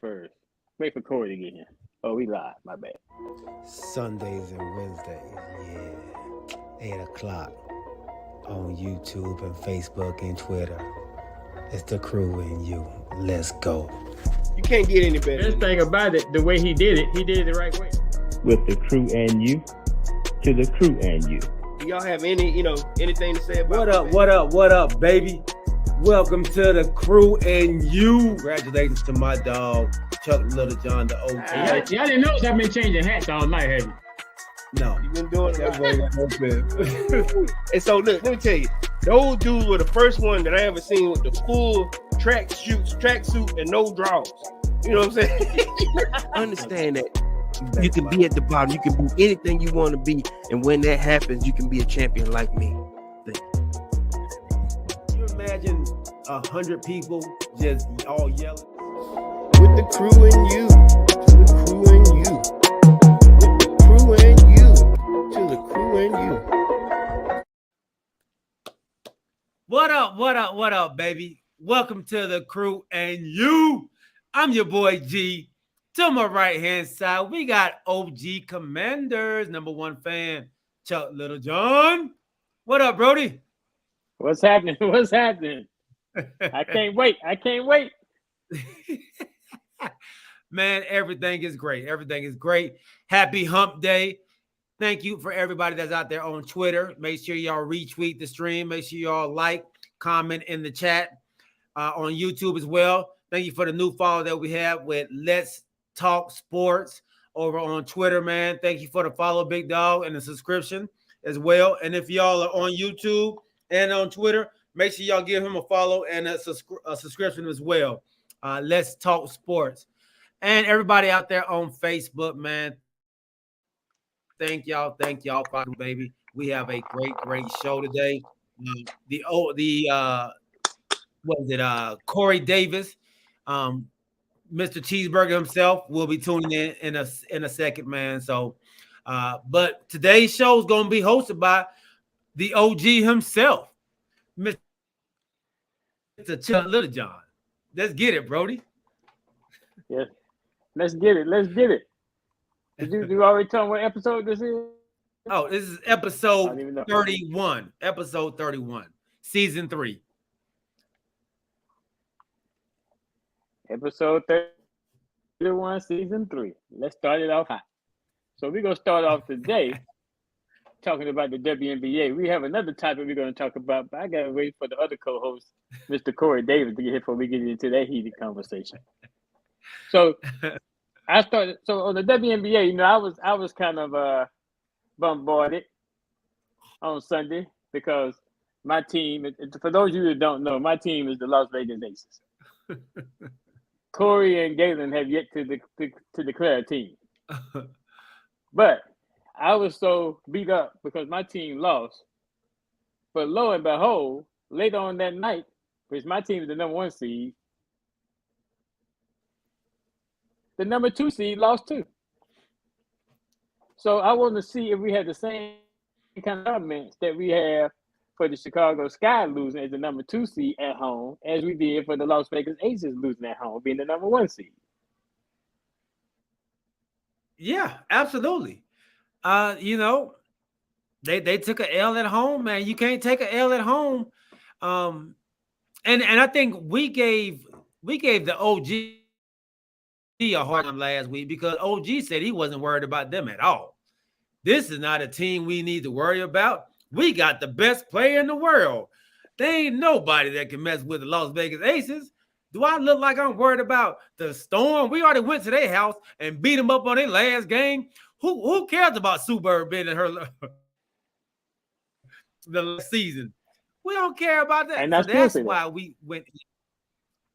first. Wait for Corey to get here. Oh, we live. My bad. Sundays and Wednesdays, yeah. 8 o'clock on YouTube and Facebook and Twitter. It's the crew and you. Let's go. You can't get any better. Best thing about it, the way he did it the right way. With the crew and you, to the crew and you. Do y'all have anything to say about What up, baby? Welcome to the crew and you. Congratulations to my dog, Chuck Little John, the OG. Y'all didn't notice I've been changing hats all night, have you? No. You've been doing that. And so, look, let me tell you, those dudes were the first one that I ever seen with the full tracksuit, and no drawers. You know what I'm saying? Understand that you can be at the bottom, you can be anything you want to be, and when that happens, you can be a champion like me. You imagine 100 people just all yelling? With the crew and you, to the crew and you. With the crew and you, to the crew and you. What up, baby? Welcome to the crew and you. I'm your boy G. To my right-hand side, we got OG Commanders, number one fan, Chuck Little John. What up, Brody? What's happening? I can't wait. Man, everything is great. Happy hump day. Thank you for everybody that's out there on Twitter. Make sure y'all retweet the stream. Make sure y'all like, comment in the chat on YouTube as well. Thank you for the new follow that we have with Let's Talk Sports over on Twitter, man. Thank you for the follow, Big Dog, and the subscription as well. And if y'all are on YouTube and on Twitter, make sure y'all give him a follow and a subscription as well. Let's Talk Sports. And everybody out there on Facebook, man, thank y'all, baby. We have a great show today. Corey Davis, Mr. Cheeseburger himself will be tuning in a second, man. So, but today's show is going to be hosted by the OG himself, Mr. Chuck Little John. Let's get it, Brody. Yeah, let's get it. Did you already tell me what episode this is? Oh, this is episode 31. Episode 31, season 3. Episode 31, season 3. Let's start it off hot. So we're going to start off today talking about the WNBA. We have another topic we're going to talk about, but I got to wait for the other co-host, Mr. Corey Davis, to get here before we get into that heated conversation. So on the WNBA, I was kind of bombarded on Sunday because my team, for those of you that don't know, my team is the Las Vegas Aces. Corey and Galen have yet to declare a team. But I was so beat up because my team lost. But lo and behold, later on that night, which my team is the number 1 seed, the number 2 seed lost too. So I want to see if we had the same kind of comments that we have for the Chicago Sky losing as the number 2 seed at home, as we did for the Las Vegas Aces losing at home, being the number 1 seed. Yeah, absolutely. They took an L at home, man. You can't take an L at home. And I think we gave the OG a hard time last week because OG said he wasn't worried about them at all. This is not a team we need to worry about. We got the best player in the world. There ain't nobody that can mess with the Las Vegas Aces. Do I look like I'm worried about the Storm? We already went to their house and beat them up on their last game. Who cares about Sue Bird being in her the last season? We don't care about that. And so that's why we went.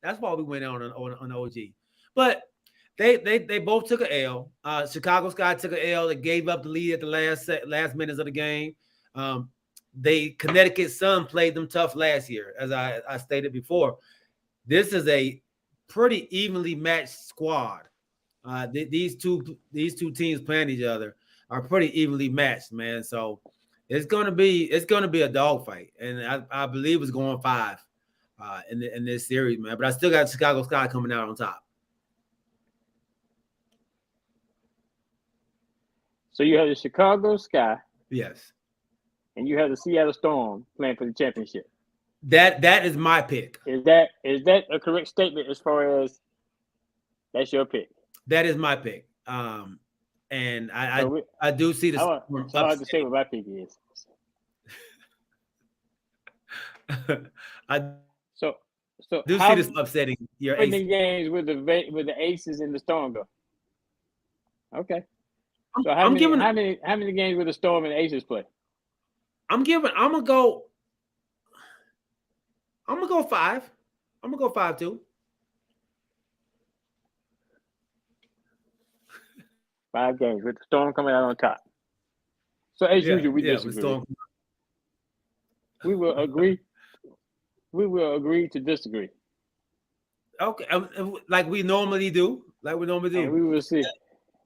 That's why we went on OG. But they both took an L. Chicago Sky took an L. They gave up the lead at the last minutes of the game. Connecticut Sun played them tough last year, as I stated before. This is a pretty evenly matched squad. These two teams playing each other are pretty evenly matched, man. So it's gonna be a dogfight, and I believe it's going 5 in this series, man. But I still got Chicago Sky coming out on top. So you have the Chicago Sky Yes. and you have the Seattle Storm playing for the championship. That is my pick. Is that a correct statement as far as that's your pick? That is my pick. And I do see the Storm I have to say upsetting. what my pick is. I So do how see this upsetting your ace. many games with the Aces and the Storm go? Okay. So how many games with the Storm and the Aces play? I'm gonna go 5. I'm gonna go 5-2. 5 games with the Storm coming out on top. So as usual, we disagree. We will agree. We will agree to disagree. Okay, like we normally do. And we will see.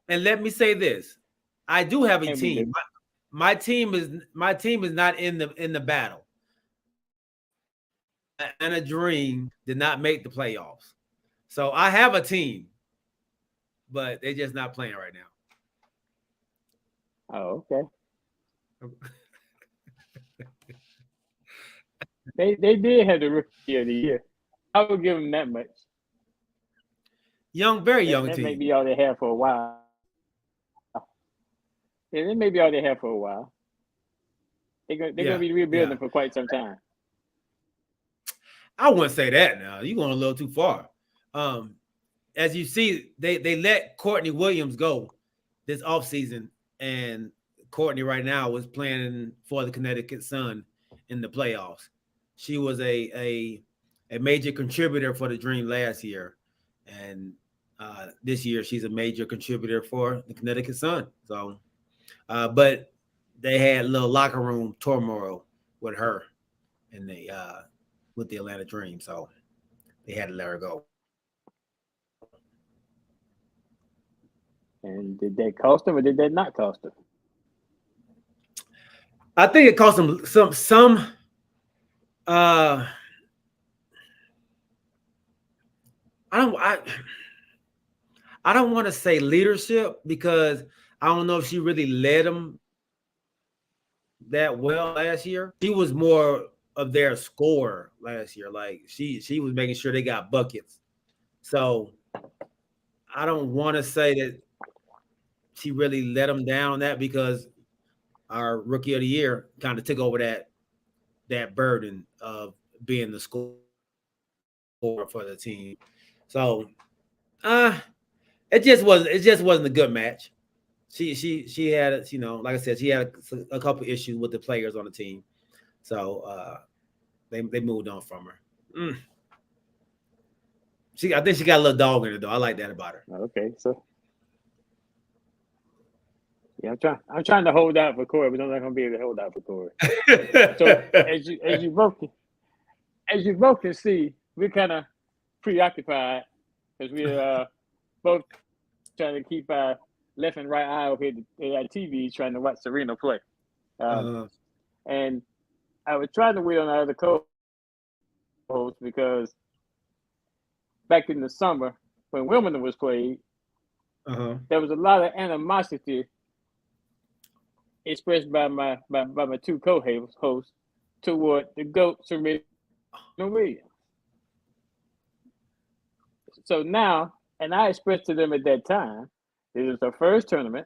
And let me say this: I do have a And we team. do. My team is not in the battle. And a dream did not make the playoffs. So I have a team, but they're just not playing right now. Oh, okay. They did have the rookie of the year. I would give them that much. Very young that team. may be all they have for a while. Yeah, that may be all they have for a while. They're gonna be rebuilding for quite some time. I wouldn't say that now. You're going a little too far. As you see, they let Courtney Williams go this offseason, and Courtney right now was playing for the Connecticut Sun in the playoffs. She was a major contributor for the Dream last year, and this year she's a major contributor for the Connecticut Sun. So, but they had a little locker room turmoil with her and with the Atlanta Dream, so they had to let her go. And did that cost them or did that not cost them? I think it cost them some I don't want to say leadership because I don't know if she really led them that well last year. She was more of their scorer last year. Like she was making sure they got buckets. So I don't want to say that she really let them down on that because our rookie of the year kind of took over that burden of being the scorer for the team. So it just wasn't a good match. She had, like I said, she had a couple issues with the players on the team. So they moved on from her. I think she got a little dog in her though. I like that about her. Okay, so yeah, I'm trying to hold out for Corey, but I'm not gonna be able to hold out for Corey. So as you both can see, we're kind of preoccupied because we're both trying to keep our left and right eye over here at TV, trying to watch Serena play. And I was trying to wait on our other co-host because back in the summer when Wimbledon was played, there was a lot of animosity expressed by my two co-hosts toward the GOAT Serena Williams. So now, and I expressed to them at that time, this is her first tournament.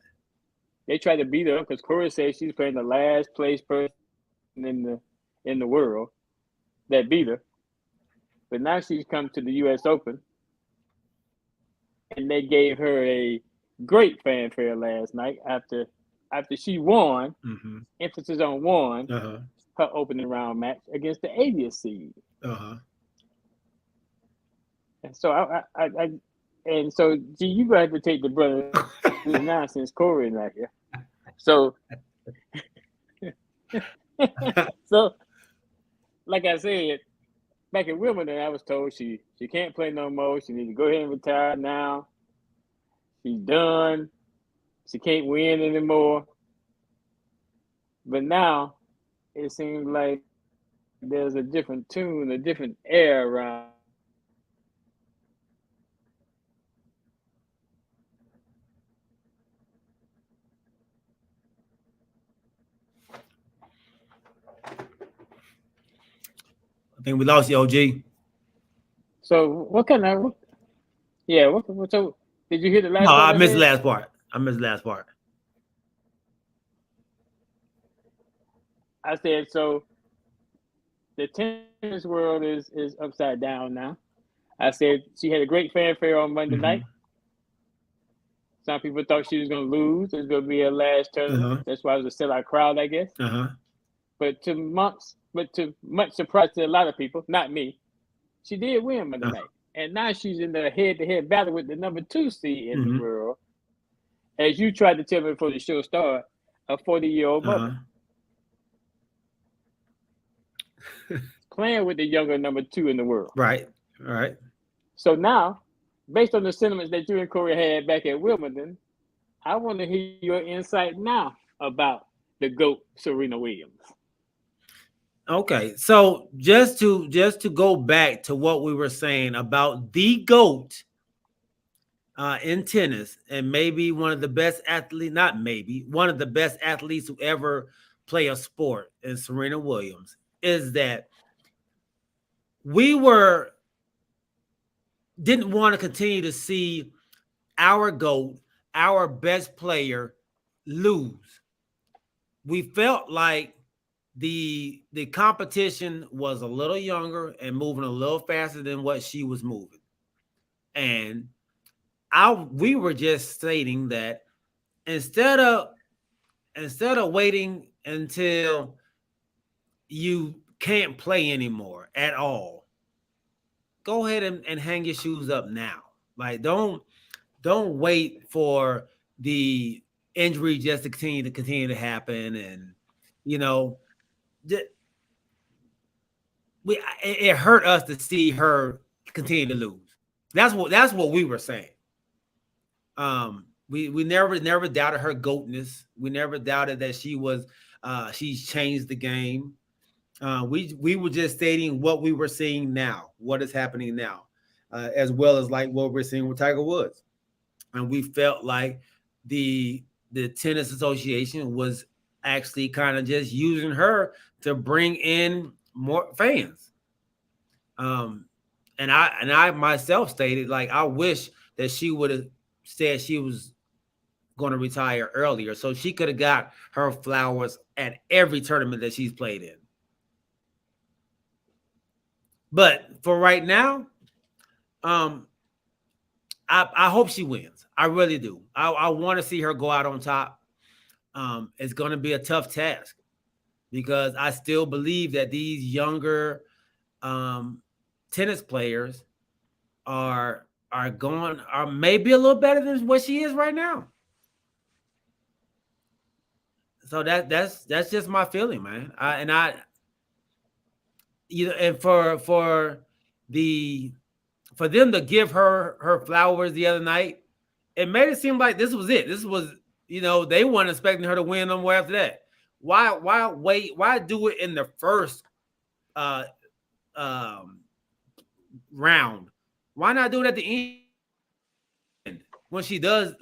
They tried to beat her because Corey said she's playing the last place person in the world that beat her. But now she's come to the U.S. Open, and they gave her a great fanfare last night after she won. Emphasis on won her opening round match against the 80th seed. And so and so G, you gonna have to take the brother now since Corey is not here. So so like I said, back in Wimbledon, I was told she can't play no more. She needs to go ahead and retire now. She's done. She can't win anymore. But now it seems like there's a different tune, a different air around. I think we lost you, OG. So what kind of? Yeah. What? So did you hear the last? No, part I missed the said? last part. I said so. The tennis world is upside down now. I said she had a great fanfare on Monday night. Some people thought she was going to lose. It was going to be her last tournament. That's why it was a sellout crowd, I guess. But to much surprise to a lot of people, not me, she did win Monday night. And now she's in the head-to-head battle with the number 2 seed in the world. As you tried to tell me before the show started, a 40-year-old mother. Playing with the younger number 2 in the world. Right. So now, based on the sentiments that you and Corey had back at Wimbledon, I want to hear your insight now about the GOAT, Serena Williams. Okay, so just to go back to what we were saying about the GOAT in tennis, and maybe one of the best athletes, not maybe, one of the best athletes who ever play a sport, in Serena Williams, is that we didn't want to continue to see our GOAT, our best player, lose. We felt like the competition was a little younger and moving a little faster than what she was moving. And we were just stating that instead of waiting until you can't play anymore at all, go ahead and hang your shoes up now. Like, don't wait for the injury just to continue to happen. And it hurt us to see her continue to lose. That's what we were saying. We never doubted her GOATness. We never doubted that she's changed the game. We were just stating what we were seeing now, what is happening now, as well as like what we're seeing with Tiger Woods. And we felt like the Tennis Association was actually kind of just using her to bring in more fans. And I myself stated, like, I wish that she would have said she was going to retire earlier, so she could have got her flowers at every tournament that she's played in. But for right now, I hope she wins. I really do. I want to see her go out on top. It's going to be a tough task because I still believe that these younger tennis players are maybe a little better than what she is right now. So that's just my feeling, man. For them to give her flowers the other night, it made it seem like this was it. This was, they weren't expecting her to win no more after that. Why wait? Why do it in the first round? Why not do it at the end when she does,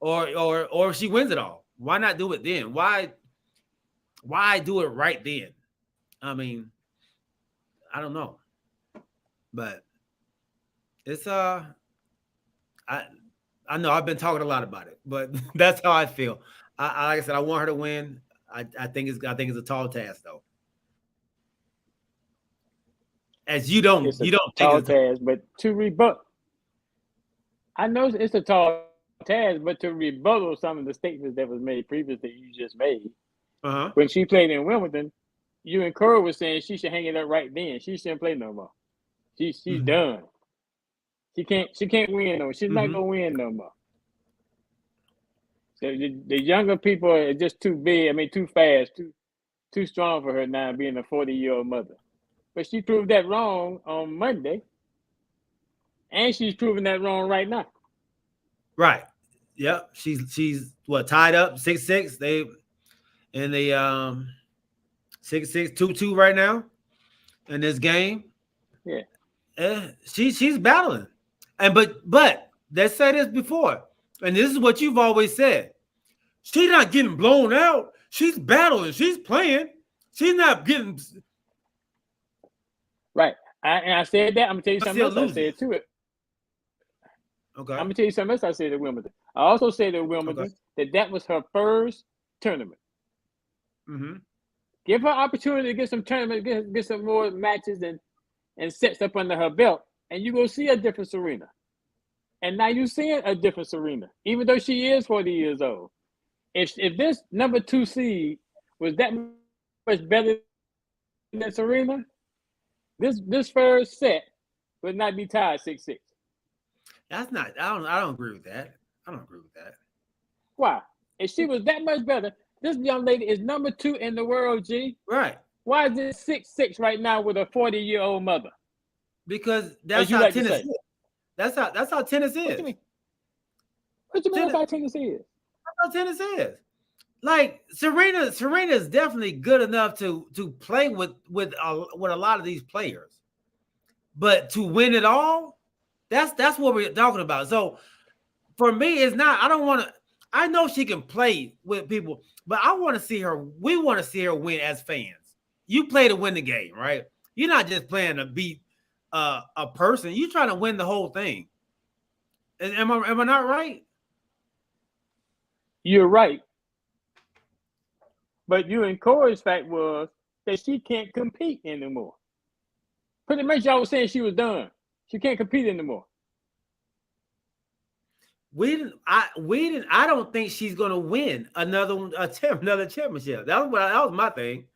or if she wins it all? Why not do it then? Why do it right then? I mean, I don't know, but it's I know I've been talking a lot about it, but that's how I feel. Like I said, I want her to win. I think it's a tall task, though. As you don't tall task, but to rebut, I know it's a tall task, but to rebuttal some of the statements that was made previously, you just made. When she played in Wimbledon, you and Curry was saying she should hang it up right then. She shouldn't play no more. She's done. She can't win no more. She's not gonna win no more. So the younger people are just too big. I mean, too fast, too strong for her now, being a 40-year-old mother. But she proved that wrong on Monday, and she's proving that wrong right now. Right. Yep. She's tied up 6-6. They in the 6-6, 2-2 right now in this game. Yeah. She's battling. But let's say this before, and this is what you've always said. She's not getting blown out. She's battling. She's playing. She's not getting. Right. I said that. I'm gonna tell you But something else. still I said to it. Okay. I'm gonna tell you something else. I said at Wimbledon. I also said at Wimbledon that was her first tournament. Mm-hmm. Give her opportunity to get some tournament, get some more matches and sets up under her belt, and you go see a different Serena. And now you're seeing a different Serena, even though she is 40 years old. If this number 2 seed was that much better than Serena, this first set would not be tied 6-6. That's not. I don't agree with that. I don't agree with that. Why? If she was that much better, this young lady is number 2 in the world, G. Right. Why is it 6-6 right now with a 40-year-old mother? Because that's you how like to tennis say. is. That's how tennis is. What you mean? What you mean about tennis is? That's how tennis is. Like Serena is definitely good enough to play with a lot of these players, but to win it all, that's what we're talking about. So for me, it's not. I don't want to. I know she can play with people, but I want to see her. We want to see her win as fans. You play to win the game, right? You're not just playing to beat a person. You're trying to win the whole thing. Am I not right? You're right. But you and Corey's fact was that she can't compete anymore. Pretty much y'all was saying she was done. She can't compete anymore. I don't think she's gonna win another championship. That was my thing.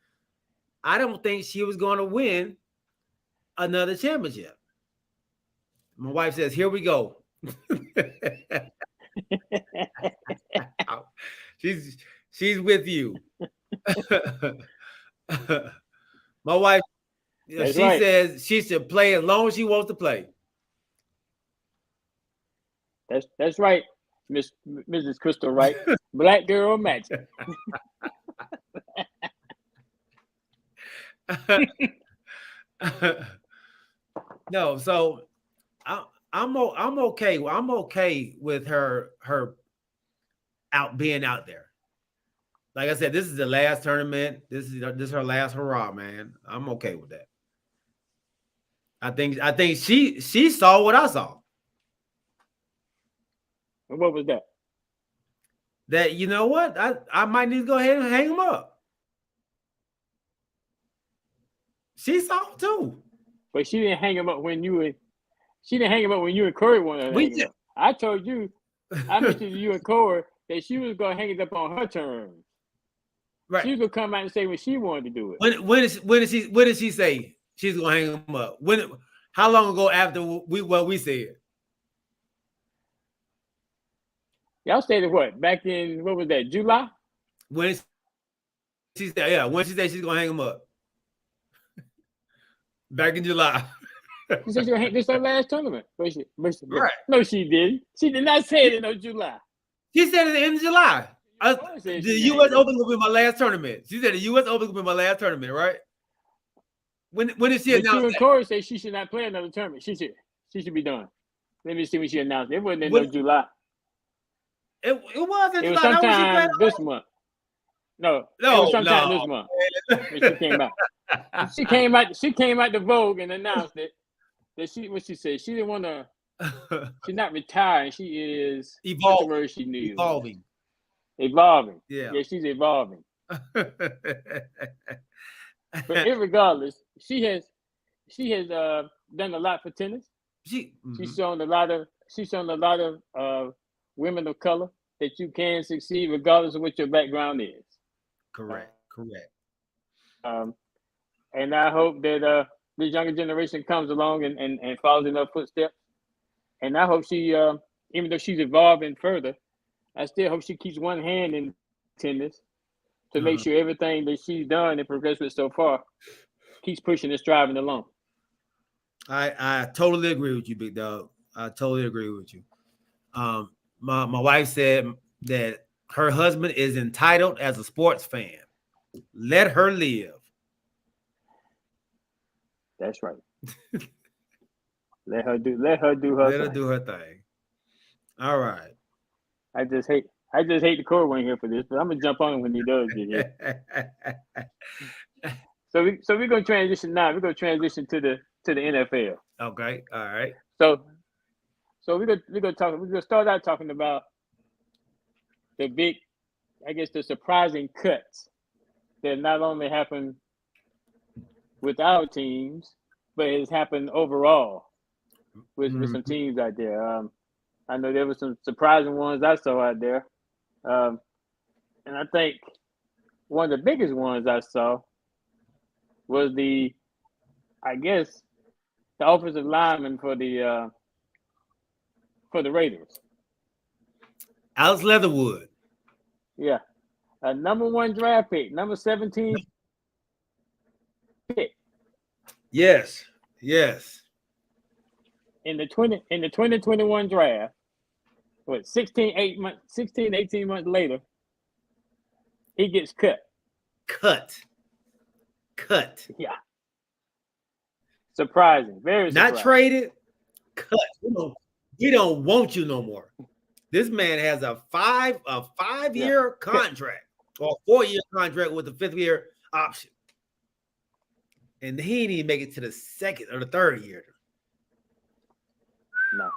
I don't think she was gonna win another championship. My wife says, "Here we go." she's with you. My wife, she says she should play as long as she wants to play. That's right, Mrs. Crystal Wright. Black girl magic. No, so I'm okay. I'm okay with her being out there. Like I said, this is the last tournament. This is her last hurrah, man. I'm okay with that. I think she saw what I saw. And what was that? That, you know what? I might need to go ahead and hang him up. She saw it too. But she didn't hang him up when you and Corey wanted to hang him up. I told you, I mentioned to you and Corey that she was gonna hang it up on her terms. Right. She was gonna come out and say when she wanted to do it. When did she say she's gonna hang him up? How long ago after we said? Y'all stated what? Back in, what was that, July? When she said she's gonna hang him up. Back in July. She said she gonna hang this her last tournament. Right. No, she didn't. She did not say it in no July. She said it in July. The U.S. Open will be my last tournament. She said the U.S. Open will be my last tournament, right? When did she announce you and that? Corey said she should not play another tournament. She should be done. Let me see when she announced it. It wasn't in no July. It was in It July. was sometime this month. No, it was sometime this month when she came out. She came out the Vogue and announced it. That what she said, she didn't want to. She's not retiring. She is evolving. The word she knew. Evolving. Yeah, she's evolving. But irregardless, she has done a lot for tennis. She's shown a lot of women of color that you can succeed regardless of what your background is. Correct. And I hope that this younger generation comes along and follows in her footsteps. And I hope she, even though she's evolving further, I still hope she keeps one hand in tennis to make sure everything that she's done and progressed with so far keeps pushing and striving along. I totally agree with you, big dog. I totally agree with you. My wife said that her husband is entitled as a sports fan. Let her live. That's right. Let her do her thing. All right. I just hate the Corey one here for this, but I'm gonna jump on him when he does get here. So we're gonna transition now. We're gonna transition to to the NFL. Okay. All right. So we're gonna start out talking about the big, I guess, the surprising cuts that not only happened with our teams, but it's happened overall with some teams out there. I know there were some surprising ones I saw out there, and I think one of the biggest ones I saw was the offensive lineman for the Raiders. Alex Leatherwood. Yeah, a number 1 draft pick, number 17 pick. Yes. Yes. In the 2021 draft, 18 months later, he gets cut. Cut. Yeah. Surprising. Very surprising. Not traded. Cut. We don't want you no more. This man has a 5-year contract or 4-year contract with a 5th-year option. And he didn't even make it to the 2nd or the 3rd year. No.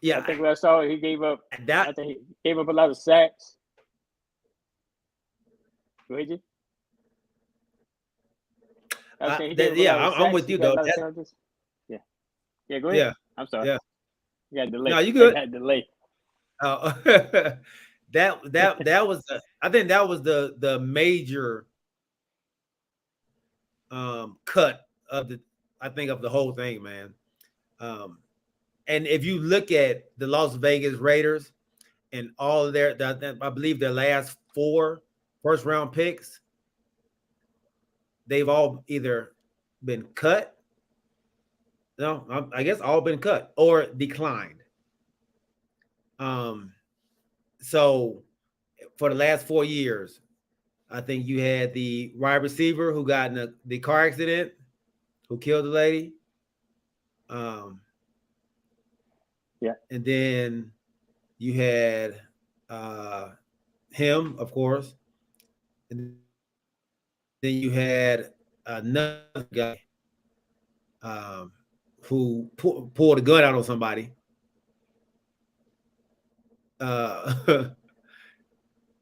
Yeah. I think what I saw, he gave up. That, I think he gave up a lot of sacks. Go ahead, G. I'm with you though. Yeah, go ahead. Yeah. I'm sorry. Yeah. You got delay. No, you good. I got delay. That was I think that was the major cut of the whole thing, man. And if you look at the Las Vegas Raiders and all of I believe their last 4 first-round picks, they've all either been cut. No, I guess all been cut or declined. So for the last 4 years, I think you had the wide receiver who got in the car accident, who killed the lady. Yeah. And then you had him, of course. And then you had another guy who pulled a gun out on somebody. And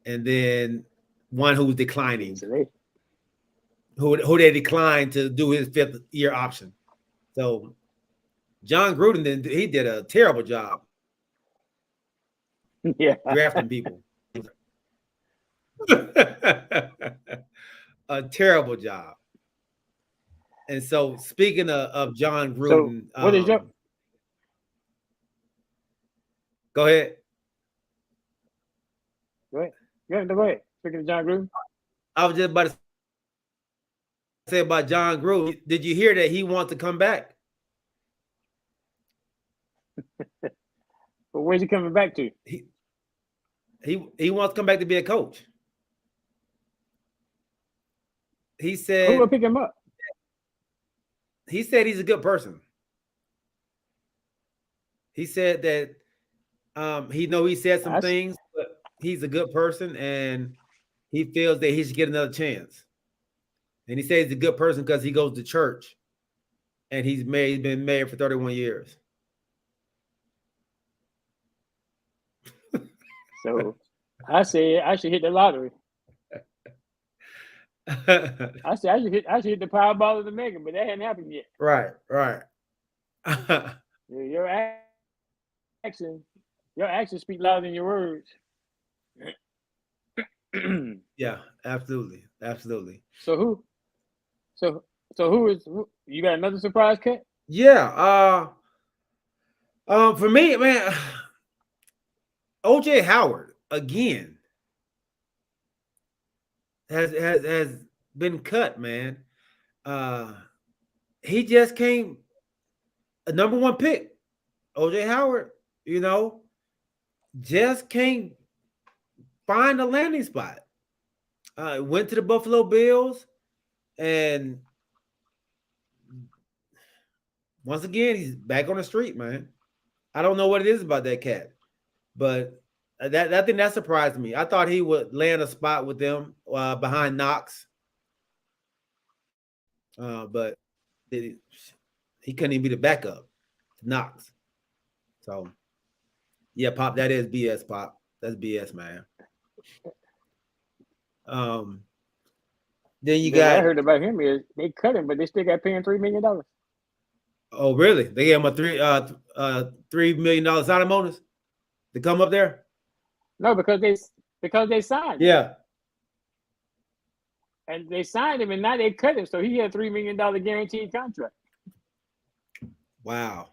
then one who's declining, who they declined to do his 5th-year option. So John Gruden he did a terrible job. Yeah, drafting people. A terrible job. And so, speaking of John Gruden, so what is your? Go ahead. Go ahead. Speaking of John Gruden, I was just about to say about John Gruden. Did you hear that he wants to come back? But where's he coming back to? He wants to come back to be a coach. He said, who will pick him up? He said he's a good person. He said that he said some things, but he's a good person and he feels that he should get another chance. And he says he's a good person because he goes to church and he's been married for 31 years. So I say I should hit the lottery. I should hit the Powerball of the Mega, but that hadn't happened yet. Right. Your actions speak louder than your words. Yeah, absolutely. So who is you got another surprise cut? Yeah. For me, man, OJ Howard again has been cut, man. He just came a number 1 pick. OJ Howard, just can't find a landing spot. Went to the Buffalo Bills, and once again, he's back on the street, man. I don't know what it is about that cat, but that thing that surprised me. I thought he would land a spot with them behind Knox, but he couldn't even be the backup to Knox. So, yeah, Pop, that is BS, Pop. That's BS, man. Then you What I got. heard about him is they cut him, but they still got paying $3 million. Oh, really? They gave him a $3 million signing bonus to come up there. No, because they signed him. Yeah. And they signed him, and now they cut him, so he had $3 million guaranteed contract. Wow.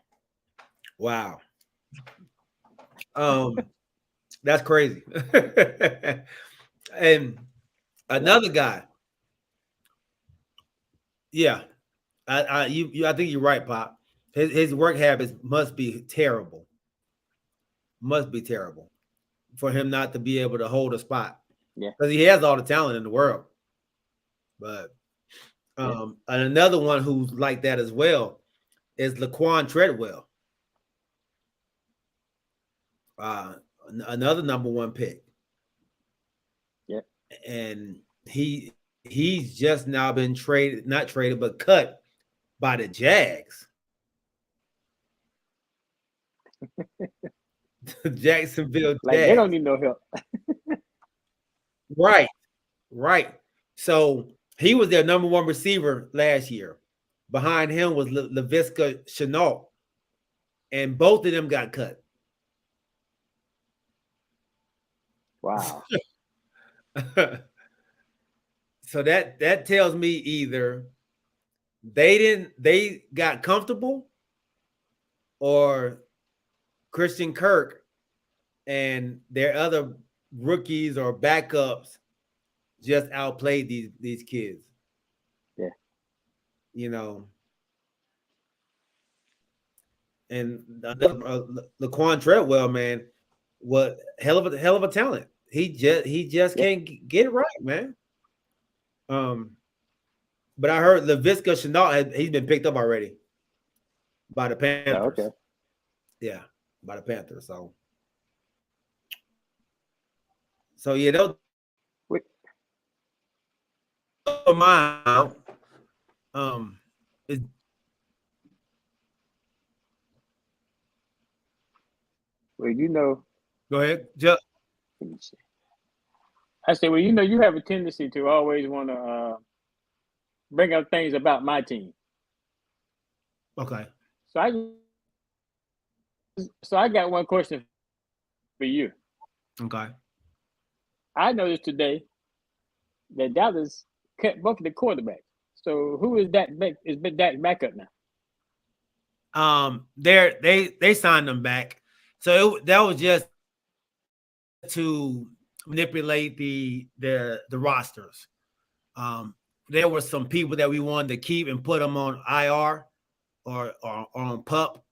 That's crazy. And another guy. Yeah. I think you're right, Pop. His work habits must be terrible. Must be terrible for him not to be able to hold a spot. Yeah. Because he has all the talent in the world. But and another one who's like that as well is Laquan Treadwell. Another number 1 pick. Yeah. And he's just now been but cut by the Jags. Jacksonville Jags. Like, they don't need no help. Right. So he was their number 1 receiver last year. Behind him was Laviska Shenault. And both of them got cut. Wow. So that tells me either they got comfortable, or Christian Kirk and their other rookies or backups just outplayed these kids. Yeah. You know. And Laquan Treadwell, man, what hell of a talent. He just can't get it right, man. But I heard Laviska Shenault he's been picked up already by the Panthers. Oh, okay. Yeah, by the Panthers. So yeah, they'll mine out. Well, you know. Go ahead. Just I said, well, you know, you have a tendency to always want to bring up things about my team. okay. So I got one question for you. Okay. I noticed today that Dallas cut both of the quarterbacks. So who is that? Is Dak backup now? They signed them back. So that was just to manipulate the rosters. There were some people that we wanted to keep and put them on IR or on PUP.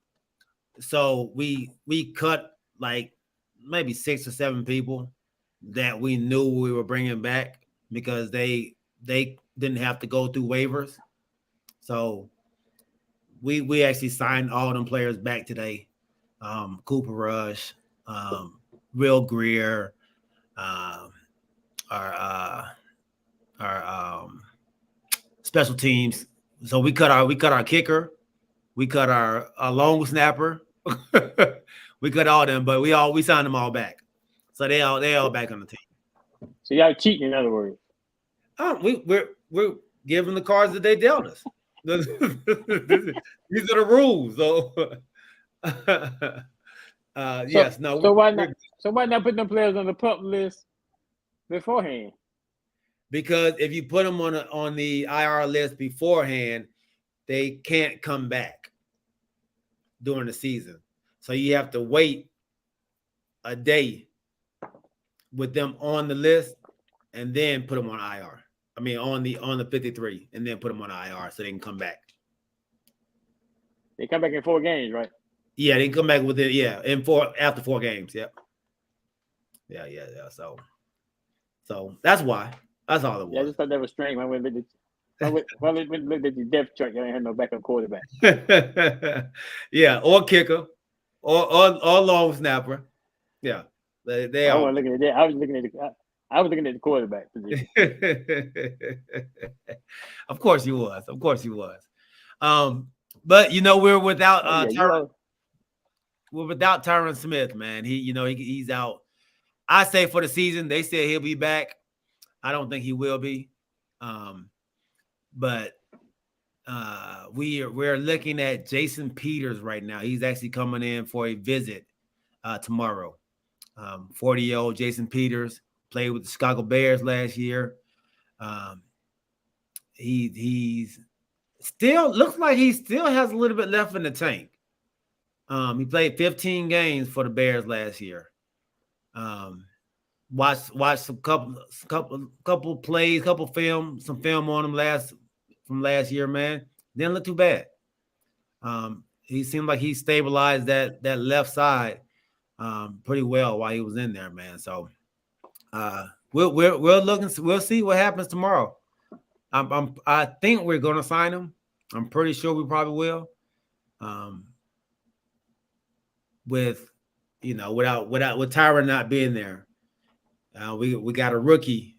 So we cut like maybe 6 or 7 people that we knew we were bringing back because they didn't have to go through waivers. So we actually signed all them players back today. Cooper Rush, Will Greer, our special teams. So we cut our kicker, we cut our long snapper, we cut all them, but we signed them all back. So they all back on the team. So y'all cheating, in other words. We're giving the cards that they dealt us. These are the rules. So yes, no. So why not put them players on the PUP list beforehand? Because if you put them on the IR list beforehand, they can't come back during the season. So you have to wait a day with them on the list and then put them on IR. I mean, on the 53, and then put them on IR so they can come back. They come back in 4 games, right? Yeah, they can come back with it. Yeah, after 4 games. Yep. Yeah. So that's why. That's all it was. Yeah, I just thought that was strange. When we looked at the depth chart, y'all ain't had no backup quarterback. Yeah, or kicker, or long snapper. Yeah, they I are. wasn't looking at that. I was looking at the quarterback position. Of course you was. But we're without yeah, we're without Tyron Smith, man. He's out. I say for the season. They said he'll be back. I don't think he will be. But we're looking at Jason Peters right now. He's actually coming in for a visit tomorrow. 40-year-old Jason Peters played with the Chicago Bears last year. He's still looks like he still has a little bit left in the tank. He played 15 games for the Bears last year. Watched some couple plays, some film on him from last year, man. Didn't look too bad. He seemed like he stabilized that left side pretty well while he was in there, man. So we're looking. We'll see what happens tomorrow. I think we're going to sign him. I'm pretty sure we probably will. With Tyron not being there, we got a rookie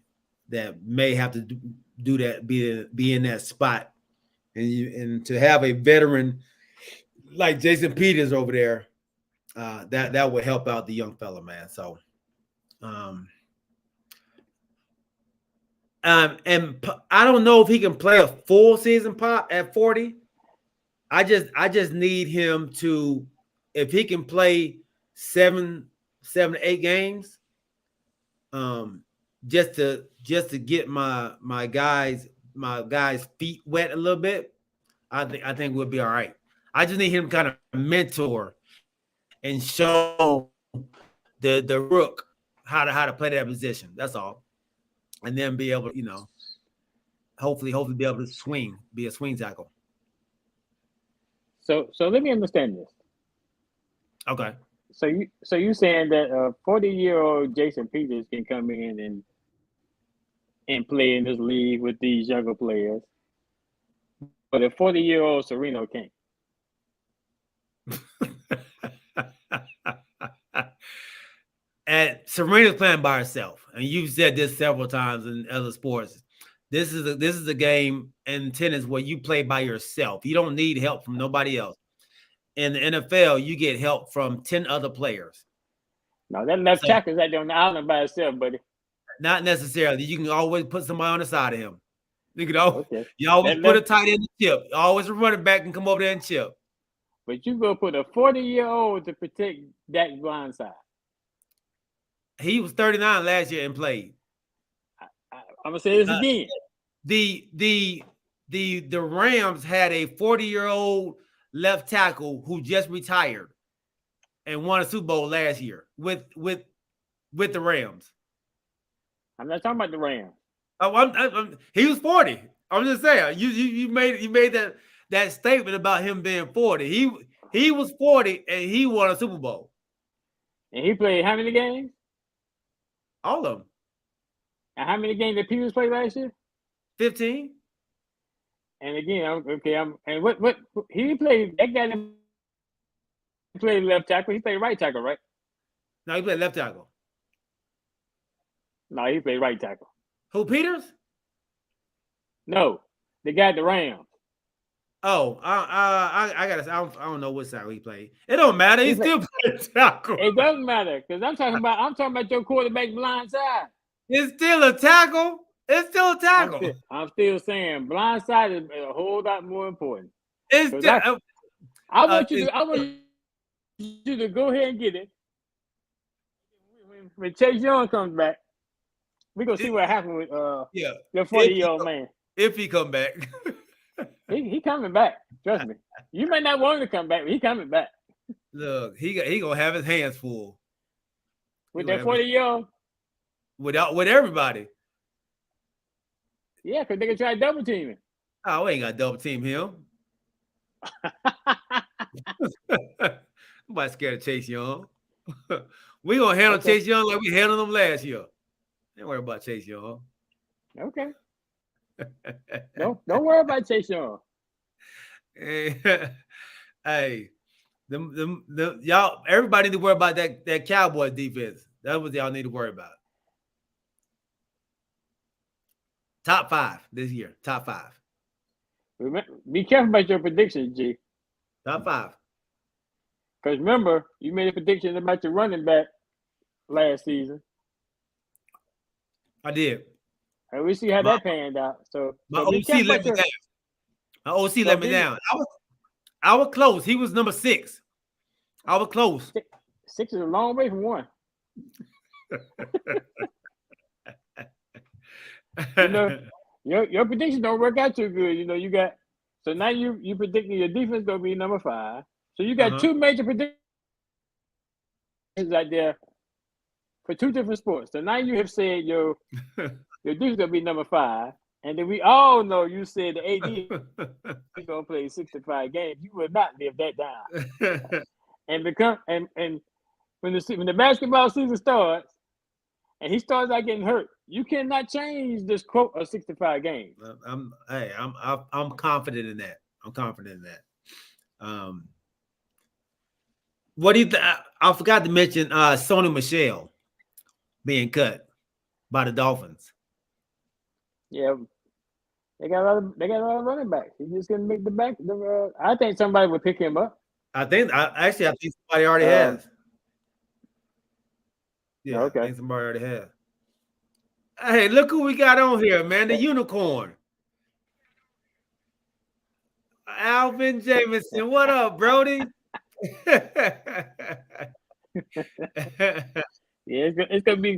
that may have to do that, be in that spot, and to have a veteran like Jason Peters over there, that would help out the young fella, man. So, and I don't know if he can play a full season, Pop, at 40. I just need him to, if he can play 7 to 8 games, just to get my guys feet wet a little bit, I think we'll be all right. I just need him to kind of mentor and show the rook how to play that position. That's all. And then be able to, hopefully be able to be a swing tackle. So let me understand this. Okay. So you saying that a 40-year-old Jason Peters can come in and play in this league with these younger players, but a 40-year-old Serena can't. And Serena's playing by herself, and you've said this several times in other sports. This is a game in tennis where you play by yourself. You don't need help from nobody else. In the NFL, you get help from 10 other players. No, that left tackle's out there on the island by itself, buddy. Not necessarily. You can always put somebody on the side of him. You always put a tight end to chip. Always a running back can come over there and chip. But you go put a 40-year-old to protect that blind side. He was 39 last year and played. I'm gonna say this again. The Rams had a 40-year-old left tackle who just retired and won a Super Bowl last year with the Rams. I'm not talking about the Rams. He was 40. I'm just saying. You made that statement about him being 40. He was 40 and he won a Super Bowl. And he played how many games? All of them. And how many games did Peters play last year? 15. And again, and what he played? That guy didn't play left tackle. He played right tackle, right? No, he played left tackle. No, he played right tackle. Who, Peters? No, the guy at the Rams. Oh, I don't know what side he played. It don't matter. He still played tackle. It doesn't matter because I'm talking about your quarterback blind side. It's still a tackle. It's still a tackle. I'm still saying blind side is a whole lot more important. It's still, I want you to go ahead and get it. When Chase Young comes back, we're gonna see what happens with the 40-year-old man. If he come back. he coming back. Trust me. You may not want him to come back, but he coming back. Look, he gonna have his hands full. With that 40-year-old? With everybody. Yeah, because they can try to double team him. Oh, we ain't got to double team him. Nobody's scared of Chase Young. We gonna handle Chase Young like we handled him last year. Don't worry about Chase Young. Okay. Don't worry about Chase Young. Hey, y'all, everybody need to worry about that Cowboys defense. That's what y'all need to worry about. Top 5 this year. Top 5. Be careful about your predictions, G. Top 5. Because remember, you made a prediction about your running back last season. I did. And we see how that panned out. So My be OC careful let about me down. My OC let me down. I was close. He was number 6. I was close. 6 is a long way from 1. You know, your predictions don't work out too good. You know, you got so now you predicting your defense gonna be number 5. So you got 2 major predictions out there for 2 different sports. So now you have said your defense gonna be number 5, and then we all know you said the AD is gonna play 65 games. You will not live that down. And when the basketball season starts and he starts out getting hurt, you cannot change this quote of 65 games. I'm confident in that. I'm confident in that. What do you think? I forgot to mention Sony Michel being cut by the Dolphins. Yeah, they got a lot of running backs. He's just gonna make the back. I think somebody would pick him up. I think somebody already has. Yeah, okay. I think somebody already has. Hey, look who we got on here, man. The unicorn. Alvin Jamison. What up, Brody? Yeah, it's gonna be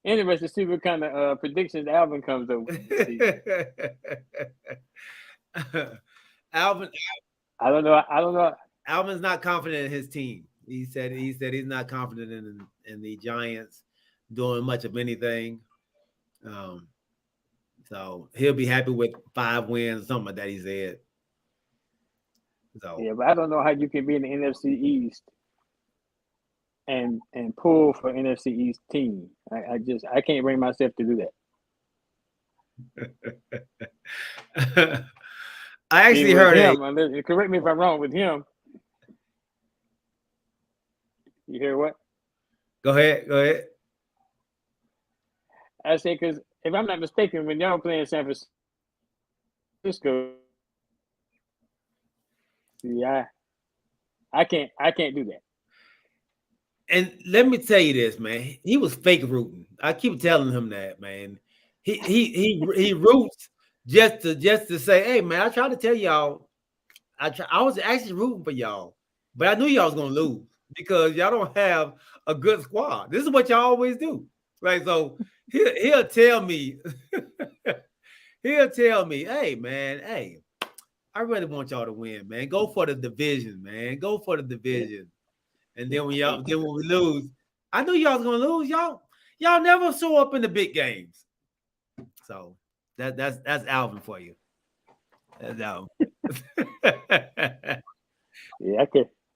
interesting to see what kind of predictions Alvin comes up with. Alvin. I don't know. Alvin's not confident in his team. He said he's not confident in the Giants doing much of anything. So he'll be happy with 5 wins, something like that. He said. So yeah, but I don't know how you can be in the NFC East and pull for NFC East team. I can't bring myself to do that. I actually heard him. Correct me if I'm wrong with him. You hear what? Go ahead. I say because if I'm not mistaken, when y'all playing San Francisco, yeah, I can't do that. And let me tell you this, man. He was fake rooting. I keep telling him that, man. He roots just to say, hey, man, I tried to tell y'all. I was actually rooting for y'all, but I knew y'all was gonna lose because y'all don't have a good squad. This is what y'all always do. Like, so he'll tell me, hey, man, hey, I really want y'all to win, man. Go for the division, man. Go for the division. And then when we lose, I knew y'all was gonna lose. Y'all never show up in the big games. So that's Alvin for you. That's Alvin.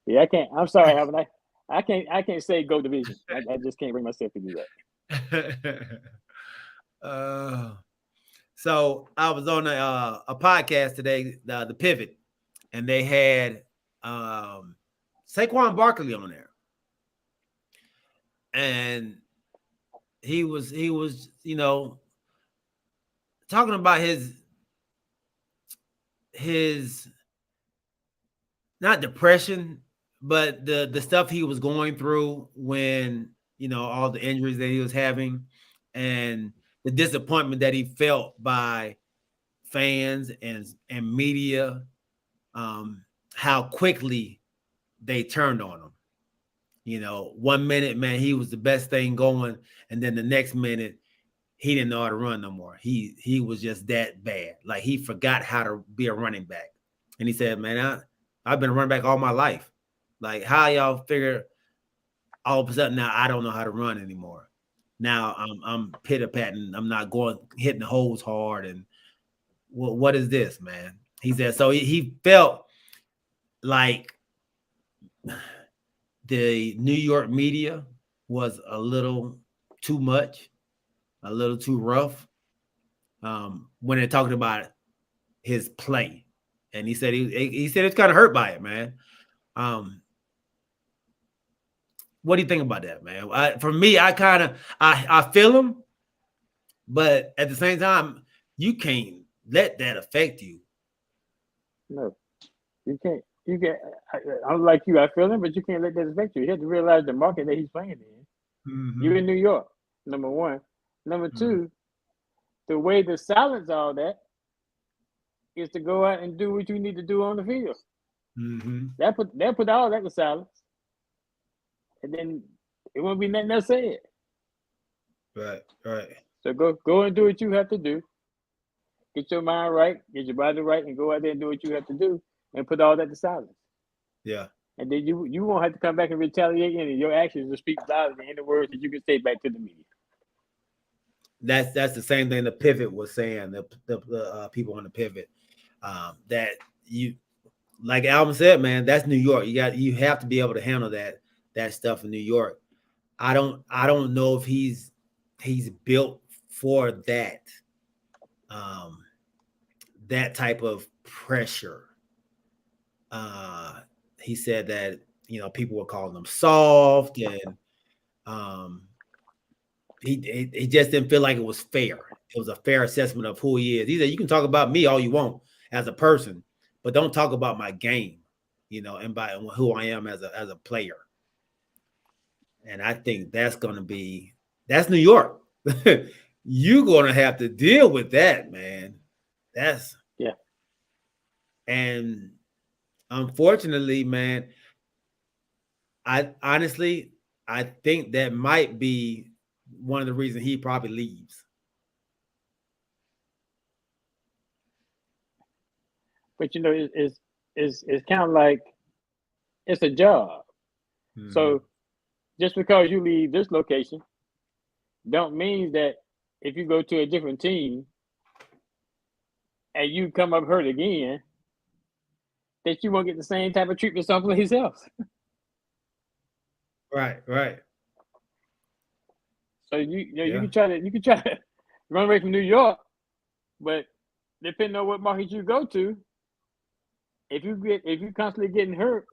I can't. I'm sorry, Alvin. I can't say go division. I just can't bring myself to do that. So I was on a podcast today, the Pivot, and they had Saquon Barkley on there, and he was talking about his not depression, but the stuff he was going through when all the injuries that he was having, and the disappointment that he felt by fans and media, how quickly they turned on him. 1 minute, man, he was the best thing going, and then the next minute, he didn't know how to run no more. He was just that bad. Like, he forgot how to be a running back. And he said, man, I've been a running back all my life. Like, how y'all figure all of a sudden now I don't know how to run anymore. Now I'm pitter-patting. I'm not hitting the holes hard. And what is this, man? He said, so he felt like the New York media was a little too much, a little too rough when they're talking about his play. And he said he said it's kind of hurt by it, man. What do you think about that, man? For me, I feel him, but at the same time, you can't let that affect you. No, you can't. You can't. I'm like you. I feel him, but you can't let that affect you. You have to realize the market that he's playing in. Mm-hmm. You're in New York. Number one. Number two, the way to silence all that is to go out and do what you need to do on the field. Mm-hmm. That put all that to silence, and then it won't be nothing else said. Right, right. So go and do what you have to do. Get your mind right, get your body right, and go out there and do what you have to do, and put all that to silence. Yeah. And then you won't have to come back and retaliate, and your actions will speak louder than any words that you can say back to the media. That's the same thing the pivot was saying. The people on the pivot, that you, like Alvin said, man, that's New York. You have to be able to handle that stuff in New York. I don't know if he's built for that. That type of pressure. He said that, people were calling him soft, and he just didn't feel like it was fair. It was a fair assessment of who he is. He said, you can talk about me all you want as a person, but don't talk about my game, and by who I am as a player. And I think that's New York. You're going to have to deal with that, man. Yeah. And unfortunately, man, I think that might be one of the reasons he probably leaves. But it's kind of like it's a job. Mm-hmm. So just because you leave this location, don't mean that if you go to a different team and you come up hurt again, that you won't get the same type of treatment someplace else. Right. So you can try to run away from New York, but depending on what market you go to, if you constantly getting hurt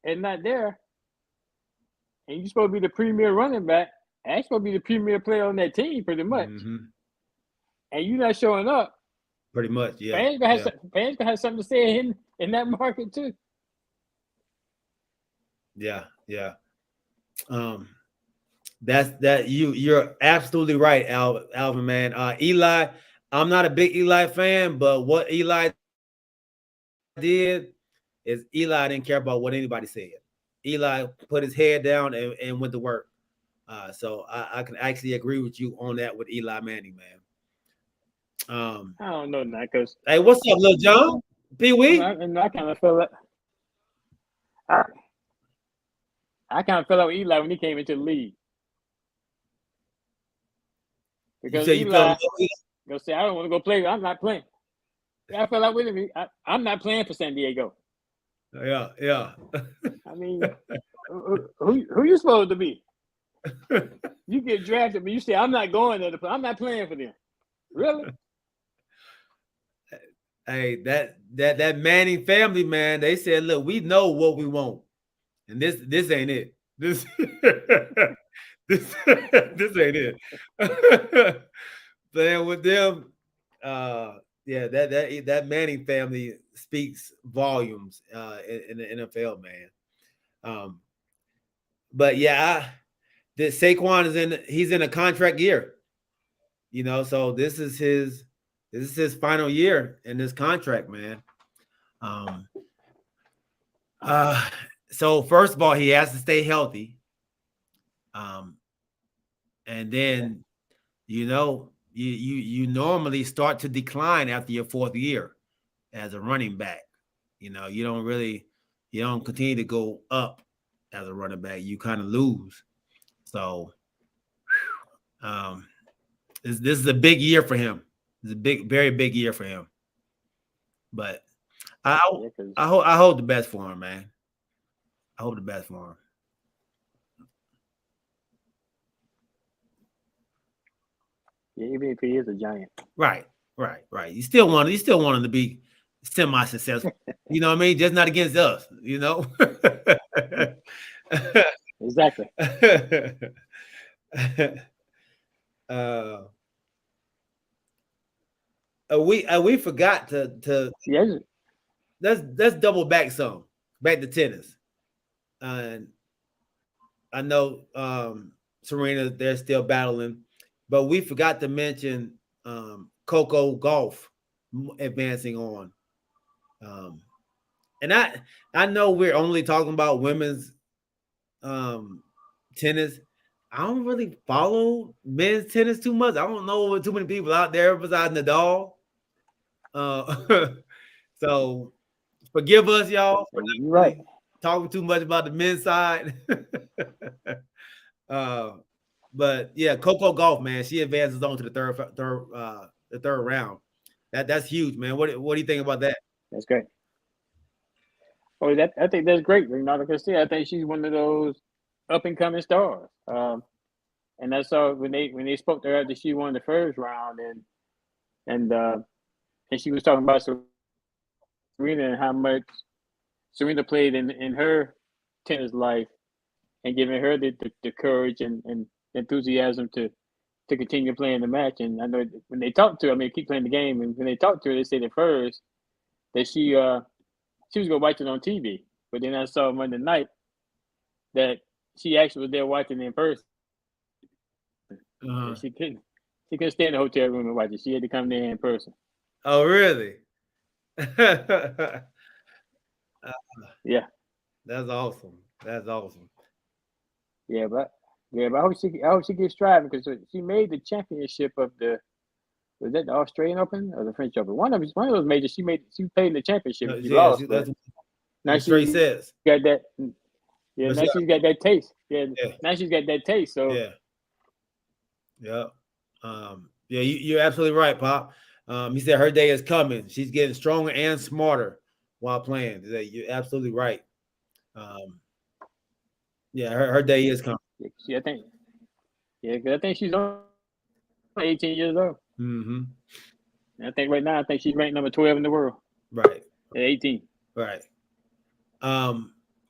and not there, and you're supposed to be the premier running back, and you're supposed to be the premier player on that team, pretty much, and you're not showing up, pretty much, yeah. Fans gonna have something to say in that market too. Yeah. You're absolutely right, Alvin, man. Eli, I'm not a big Eli fan, but what Eli did is Eli didn't care about what anybody said. Eli put his head down and went to work. So I can actually agree with you on that with Eli Manning, man. I don't know that because hey, what's up, Lil John? Pee Wee? I kind of feel that. I kind of felt like Eli when he came into the league. Because Eli gonna say, I don't want to go play. I'm not playing. I felt like with him, I'm not playing for San Diego. Yeah. I mean, who you supposed to be? You get drafted, but you say, I'm not going there to play. I'm not playing for them. Really? Hey, that Manning family, man, they said, look, we know what we want. And this ain't it. This ain't it. Playing with them, that Manning family speaks volumes in the NFL, man. But yeah, Saquon he's in a contract year, so this is his final year in this contract, man. So first of all, he has to stay healthy. And then, you normally start to decline after your fourth year as a running back. You don't continue to go up as a running back. You kind of lose. So this is a big year for him. It's a very big year for him. But I hope the best for him, man. I hope the best for him. Yeah, even if he is a giant. Right. You still want him to be semi-successful. You know what I mean? Just not against us, Exactly. we forgot to Yes. let's double back back to tennis. And I know Serena, they're still battling, but we forgot to mention Coco Golf advancing on. And I know we're only talking about women's tennis. I don't really follow men's tennis too much. I don't know too many people out there besides Nadal. So forgive us, y'all, for You're right. talking too much about the men's side. But yeah, Coco Golf, man, she advances on to the third round. That's huge, man. What do you think about that? That's great. Oh, I think that's great. Like I said, I think she's one of those up and coming stars. And I saw when they spoke to her after she won the first round, and she was talking about Serena and how much Serena played in her tennis life, and giving her the courage and enthusiasm to continue playing the match. And I know when they talked to her, I mean, keep playing the game, and when they talked to her, they said at first that she was gonna watch it on TV, but then I saw Monday night that she actually was there watching it in person. She couldn't stay in the hotel room and watch it. She had to come there in person. Oh, really? Yeah, that's awesome. That's awesome. Yeah, but I hope she gets striving, because she made the championship of was that the Australian Open or the French Open? One of those majors. She played in the championship. She lost. Now she says got that. Yeah, now she's got that taste. Yeah, now she's got that taste. So yeah. You're absolutely right, Pop. He said her day is coming. She's getting stronger and smarter while playing. You're absolutely right. Her day is coming. I think she's only 18 years old. Mm-hmm. I think right now, she's ranked number 12 in the world. Right. At 18. Right.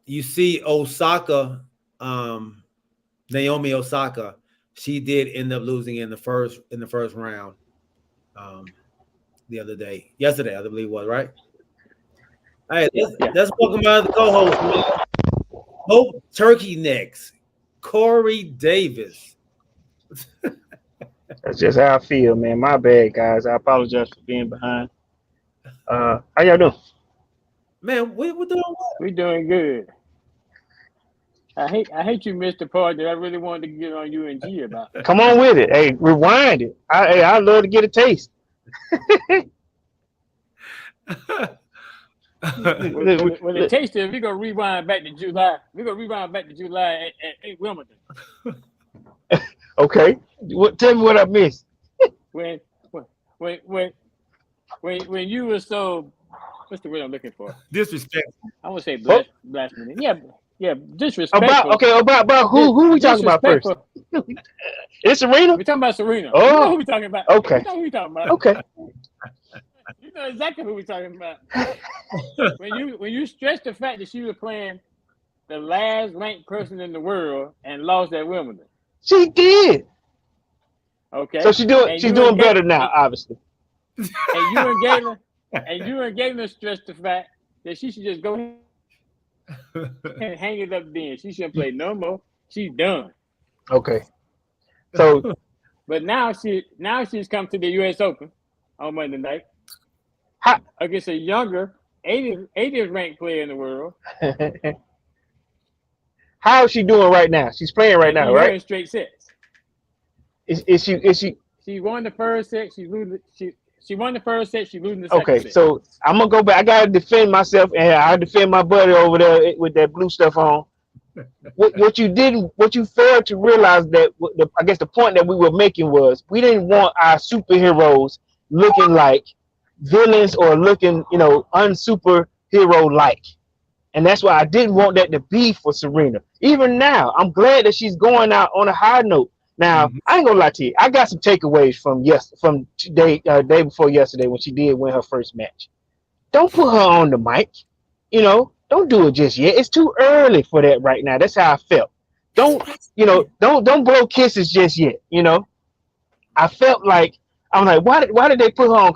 You see Osaka, Naomi Osaka, she did end up losing in the first round the other day. Yesterday, I believe it was, right? All right, let's welcome my other co-host, man. Hope Turkey Necks, Corey Davis. That's just how I feel, man. My bad, guys. I apologize for being behind. How y'all doing? Man, we're doing what? We're doing good. I hate you missed the part that I really wanted to get on UNG about. Come on with it. Hey, rewind it. I love to get a taste. When the taste is, we're gonna rewind back to July. We're gonna rewind back to July at Wimbledon. Okay. Tell me what I missed. When you were so, what's the word I'm looking for? Disrespectful. I want to say blasphemy. Yeah, disrespectful. About who we talking about first? It's Serena. We're talking about Serena. Oh, you know who we talking about. Okay. You know who we talking about. Okay. You know exactly who we talking about. when you stress the fact that she was playing the last ranked person in the world and lost at Wimbledon. She did. Okay. So she's doing better now, obviously. And you and Galen stressed the fact that she should just go and hang it up then. She shouldn't play no more. She's done. Okay. So but now she's come to the US Open on Monday night against a younger 80th ranked player in the world. How is she doing right now? She's playing right now, right? In straight sets. Is she? She won the first set. She's losing. She won the first set. She's losing the second set. Okay, so I'm gonna go back. I gotta defend myself, and I defend my buddy over there with that blue stuff on. What you failed to realize that I guess the point that we were making was we didn't want our superheroes looking like villains or looking, unsuperhero like. And that's why I didn't want that to be for Serena. Even now, I'm glad that she's going out on a high note. Now, I ain't gonna lie to you. I got some takeaways from day before yesterday when she did win her first match. Don't put her on the mic. Don't do it just yet. It's too early for that right now. That's how I felt. Don't blow kisses just yet. I felt like I'm like, why did they put her on?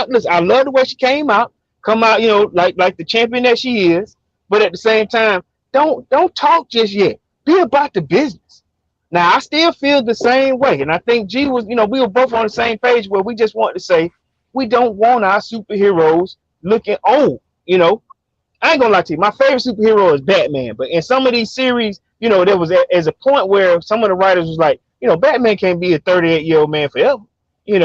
Listen, I love the way she came out, come out, like the champion that she is. But at the same time, don't talk just yet. Be about the business. Now, I still feel the same way, and I think G was, we were both on the same page where we just want to say we don't want our superheroes looking old. I ain't gonna lie to you. My favorite superhero is Batman, but in some of these series, there was as a point where some of the writers was like, Batman can't be a 38-year-old man forever. He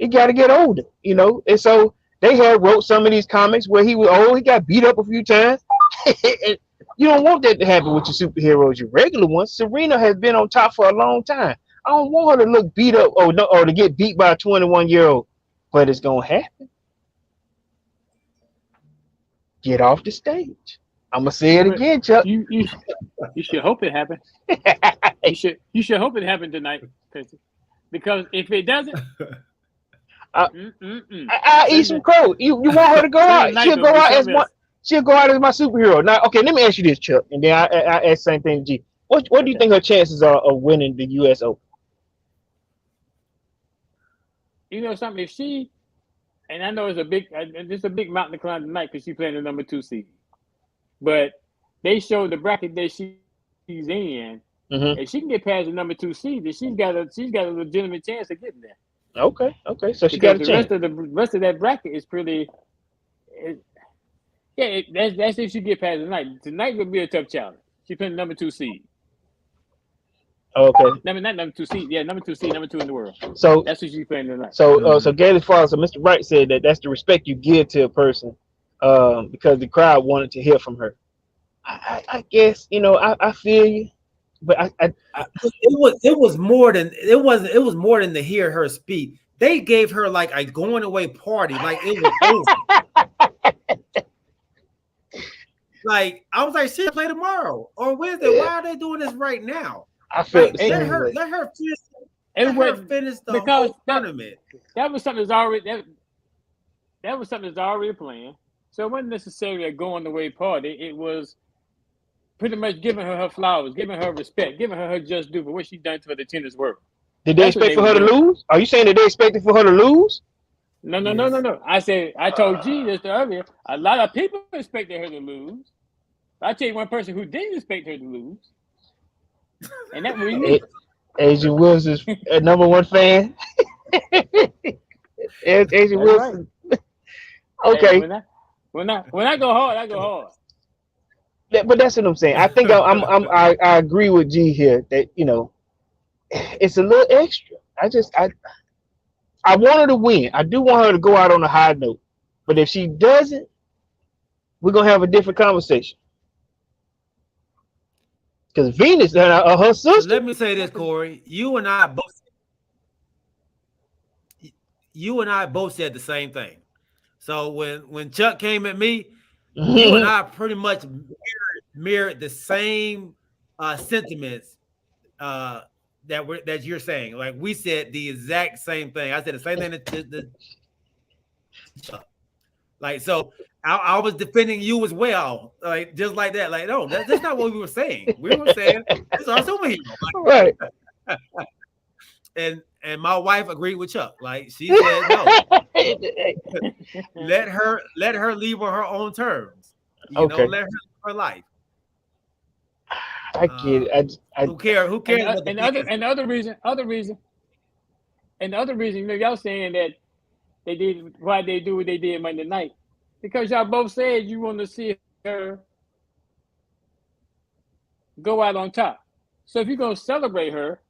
got to get older. And so they had wrote some of these comics where he was old. He got beat up a few times. And you don't want that to happen with your superheroes, your regular ones. Serena has been on top for a long time. I don't want her to look beat up or to get beat by a 21-year-old, but it's gonna happen. Get off the stage. I'm gonna say it again, Chuck. You should hope it happens. You should hope it happens tonight, because if it doesn't, I eat some crow. You want her to go out? She'll go out as my superhero. Now, okay, let me ask you this, Chuck, and then I ask the same thing to G. What do you think her chances are of winning the U.S. Open? Something. If she, and I know it's a big mountain to climb tonight because she's playing the number 2 seed, but they showed the bracket that she's in. Mm-hmm. If she can get past the number 2 seed, then she's got a legitimate chance of getting there. Okay. So she got a chance. The rest of that bracket is pretty. That's if she get past tonight. Tonight would be a tough challenge. She's playing the number 2 seed. Okay. Not number 2 seed. Yeah, number 2 seed, number 2 in the world. So that's what she's playing tonight. So so Gailey Farr, so Mr. Wright said that's the respect you give to a person, because the crowd wanted to hear from her. I guess I feel you, but it was more than to hear her speak. They gave her like a going away party, like it was over. Like I was like, she'll play tomorrow or Wednesday. Why are they doing this right now? I feel like, let her finish the whole tournament. That was something that's already that was something that's already planned. So it wasn't necessarily a going away party. It was pretty much giving her flowers, giving her respect, giving her just due for what she's done for the tennis world. Did they expect for her to lose? Are you saying that they expected for her to lose? No. I told G this earlier. A lot of people expected her to lose. I tell you one person who didn't expect her to lose, and that was me. Asia Wilson's #1 fan. Asia Wilson. Right. Okay. Hey, when I go hard, I go hard. But that's what I'm saying. I think I agree with G here that it's a little extra. I want her to win. I do want her to go out on a high note. But if she doesn't, we're gonna have a different conversation. Because Venus, her sister. Let me say this, Corey. You and I both said the same thing. So when Chuck came at me, you and I pretty much mirrored the same sentiments that you're saying. Like we said the exact same thing. I said the same thing that like so. I was defending you as well, like just like that. Like, no, that's not what we were saying. We were saying it's our superhero, right? And my wife agreed with Chuck. Like she said, no, let her leave on her own terms. You know, let her live her life. I get it. Who cares? And the other reason, y'all saying that they did why they do what they did Monday night. Because y'all both said you want to see her go out on top. So if you're gonna celebrate her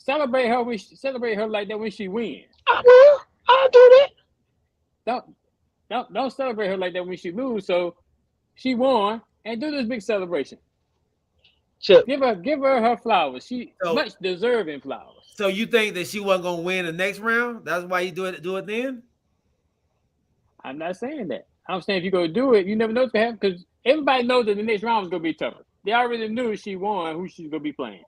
like that when she wins. I will. I'll do that. Don't celebrate her like that when she loses. So she won and do this big celebration. Sure. Give her her flowers. She much deserving flowers. So you think that she wasn't gonna win the next round? That's why you do it then? I'm not saying that. I'm saying if you're going to do it, you never know what's going to happen because everybody knows that the next round is going to be tougher. They already knew she won who she's going to be playing.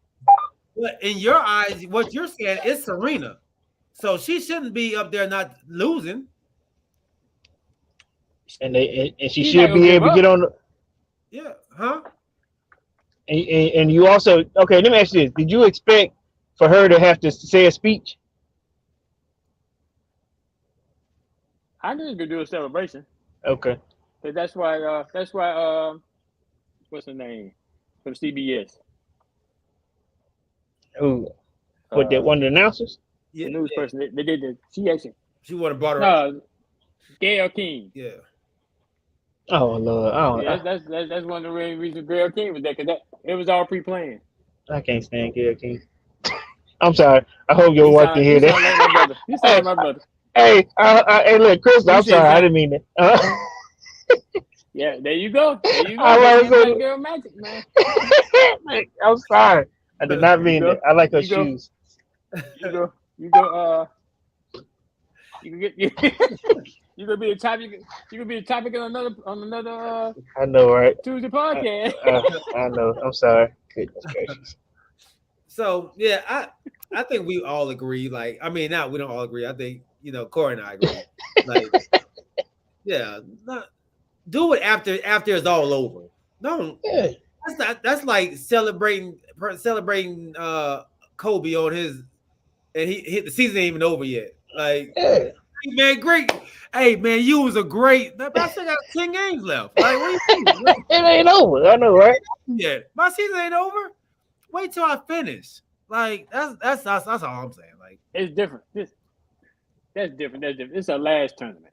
But in your eyes, what you're saying is Serena. So she shouldn't be up there not losing. And she should be able to get on the... Yeah, huh? And you also... Okay, let me ask you this. Did you expect for her to have to say a speech? I knew you could do a celebration. Okay. But that's why what's her name? From CBS. Who? What, that one of the announcers? Yeah, The news yeah. person. They did the she actually She would have brought her up. no Gail King. Yeah. Oh Lord, Yeah, that's one of the main reasons Gail King was there because it was all pre-planned. I can't stand Gail King. I'm sorry. I hope your wife can hear You that. sound like my brother. You sound like my brother. Hey, hey, look, Chris. I'm said sorry. I that. didn't mean that. Yeah, there you go. There you go. I That's was gonna- that girl magic, man. I'm sorry. I did not mean You go. that. I like her You go. shoes. You go. You can get you gonna be a topic. You can be a topic on another I know, right? Tuesday podcast. I know. I'm sorry. Goodness gracious. So yeah, I think we all agree. Like, I mean, now we don't all agree. I think Corey and I agree. Like, yeah, do it after it's all over. No, Yeah. that's like celebrating Kobe on his, and he hit the season ain't even over yet. Like, Yeah. hey, man, great. Hey man, you was a great. But I still got 10 games left. Like, what you mean? It ain't over. I know, right? Yeah, my season ain't over. Wait till I finish. Like, that's all I'm saying. Like, It's different. That's different. That's different. It's a last tournament.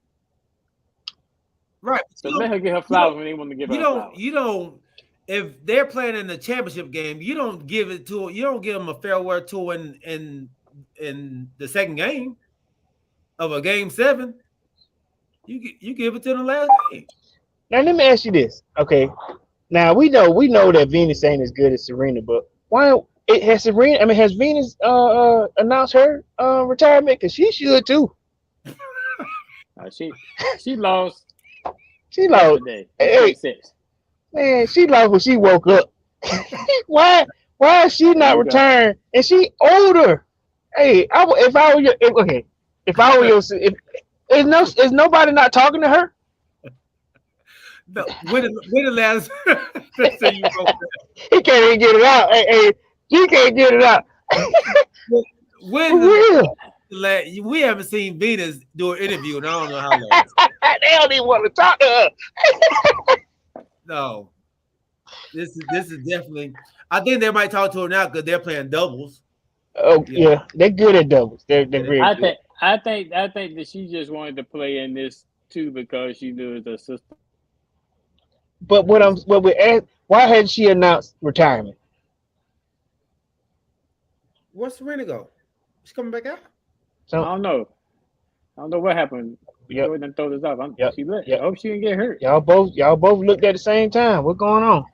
right. So let her get her flowers when they want to give her flowers. You don't. If they're playing in the championship game, you don't give them a farewell tour in the second game of a game 7. You give it to the last game. Now let me ask you this. Okay. Now we know that Venus ain't as good as Serena, but why has Venus announced her retirement? Because she should too. She lost. She lost. Today. Hey, man, she lost when she woke up. Why is she not returned? And she older. Hey, if I were your, is nobody not talking to her? No, when the last so you broke that. He can't even get it out. Hey, he can't get it out. When For real. we haven't seen Venus do an interview, and I don't know how long. They don't even want to talk to her. No, this is definitely. I think they might talk to her now because they're playing doubles. Oh yeah, they're good at doubles. They're very good. I think that she just wanted to play in this too because she knew it was her sister. But why hadn't she announced retirement? Where's Serena go? She's coming back out. I don't know what happened. Yep. Jordan throw this off. She lit. Yep. I hope she didn't get hurt. Y'all both looked at the same time. What's going on?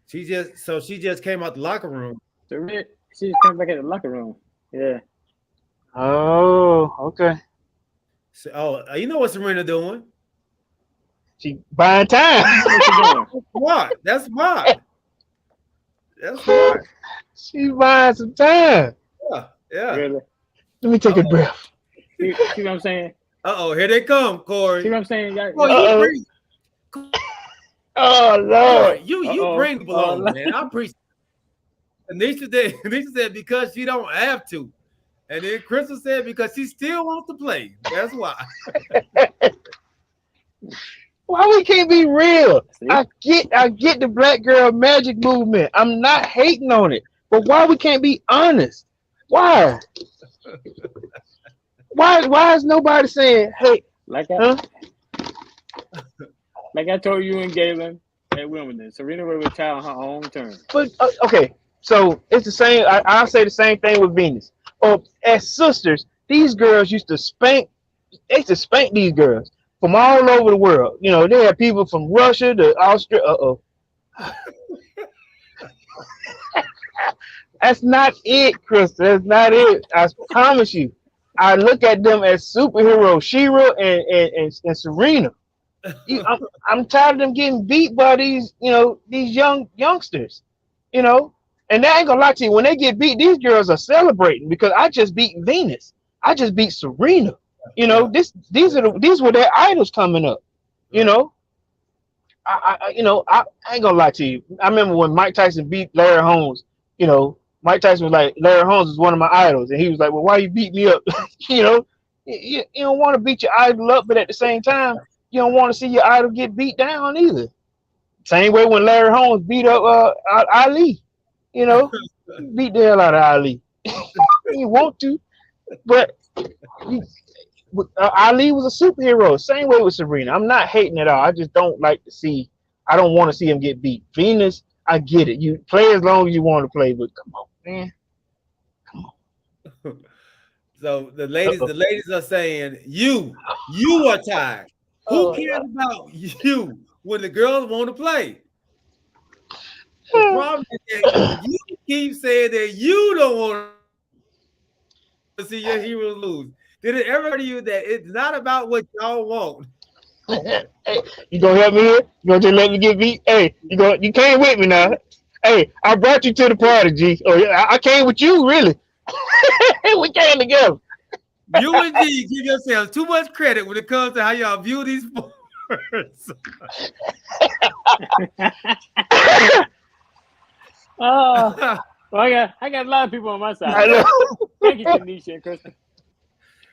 She just came out the locker room. She just came back in the locker room. Yeah. Oh, okay. So, you know what Serena doing? She buying time. What you doing? That's smart. That's smart. She buying some time. Yeah. Really? Let me take a breath. See what I'm saying? Here they come, Corey. See what I'm saying? Oh Lord. You bring people on, man. I appreciate it. Anisha said because she don't have to. And then Crystal said because she still wants to play. That's why. Why we can't be real? See? I get the black girl magic movement. I'm not hating on it. But why we can't be honest? Why? Why is nobody saying, hey, Like I told you and Galen at Wimbledon, Serena will retire on her own terms. but okay, so it's the same. I'll say the same thing with Venus. Or as sisters, these girls used to spank. They used to spank these girls from all over the world. You know, they had people from Russia to Australia. That's not it, Krista. That's not it. I promise you. I look at them as superheroes, Shira and Serena. I'm tired of them getting beat by these youngsters, and they ain't gonna lie to you. When they get beat, these girls are celebrating because I just beat Venus. I just beat Serena. These were their idols coming up. I ain't gonna lie to you. I remember when Mike Tyson beat Larry Holmes. Mike Tyson was like, Larry Holmes is one of my idols, and he was like, well, why you beat me up? You don't want to beat your idol up, but at the same time, you don't want to see your idol get beat down either. Same way when Larry Holmes beat up Ali, you know, beat the hell out of Ali. You want to, but Ali was a superhero. Same way with Serena. I'm not hating at all. I just don't like to see. I don't want to see him get beat. Venus, I get it. You play as long as you want to play, but come on, man. Come on. So the ladies are saying you are tired. Who cares about you when the girls want to play? The problem is that you keep saying that you don't want to see your heroes lose. Did it ever occur to you that it's not about what y'all want? Hey, you gonna help me here? You gonna just let me get beat? Hey, you came with me now. Hey, I brought you to the party, G. Oh yeah, I came with you, really. We came together. You and G give yourselves too much credit when it comes to how y'all view these sports. Well, I got a lot of people on my side. I know. Thank you, Tanisha and Kristen.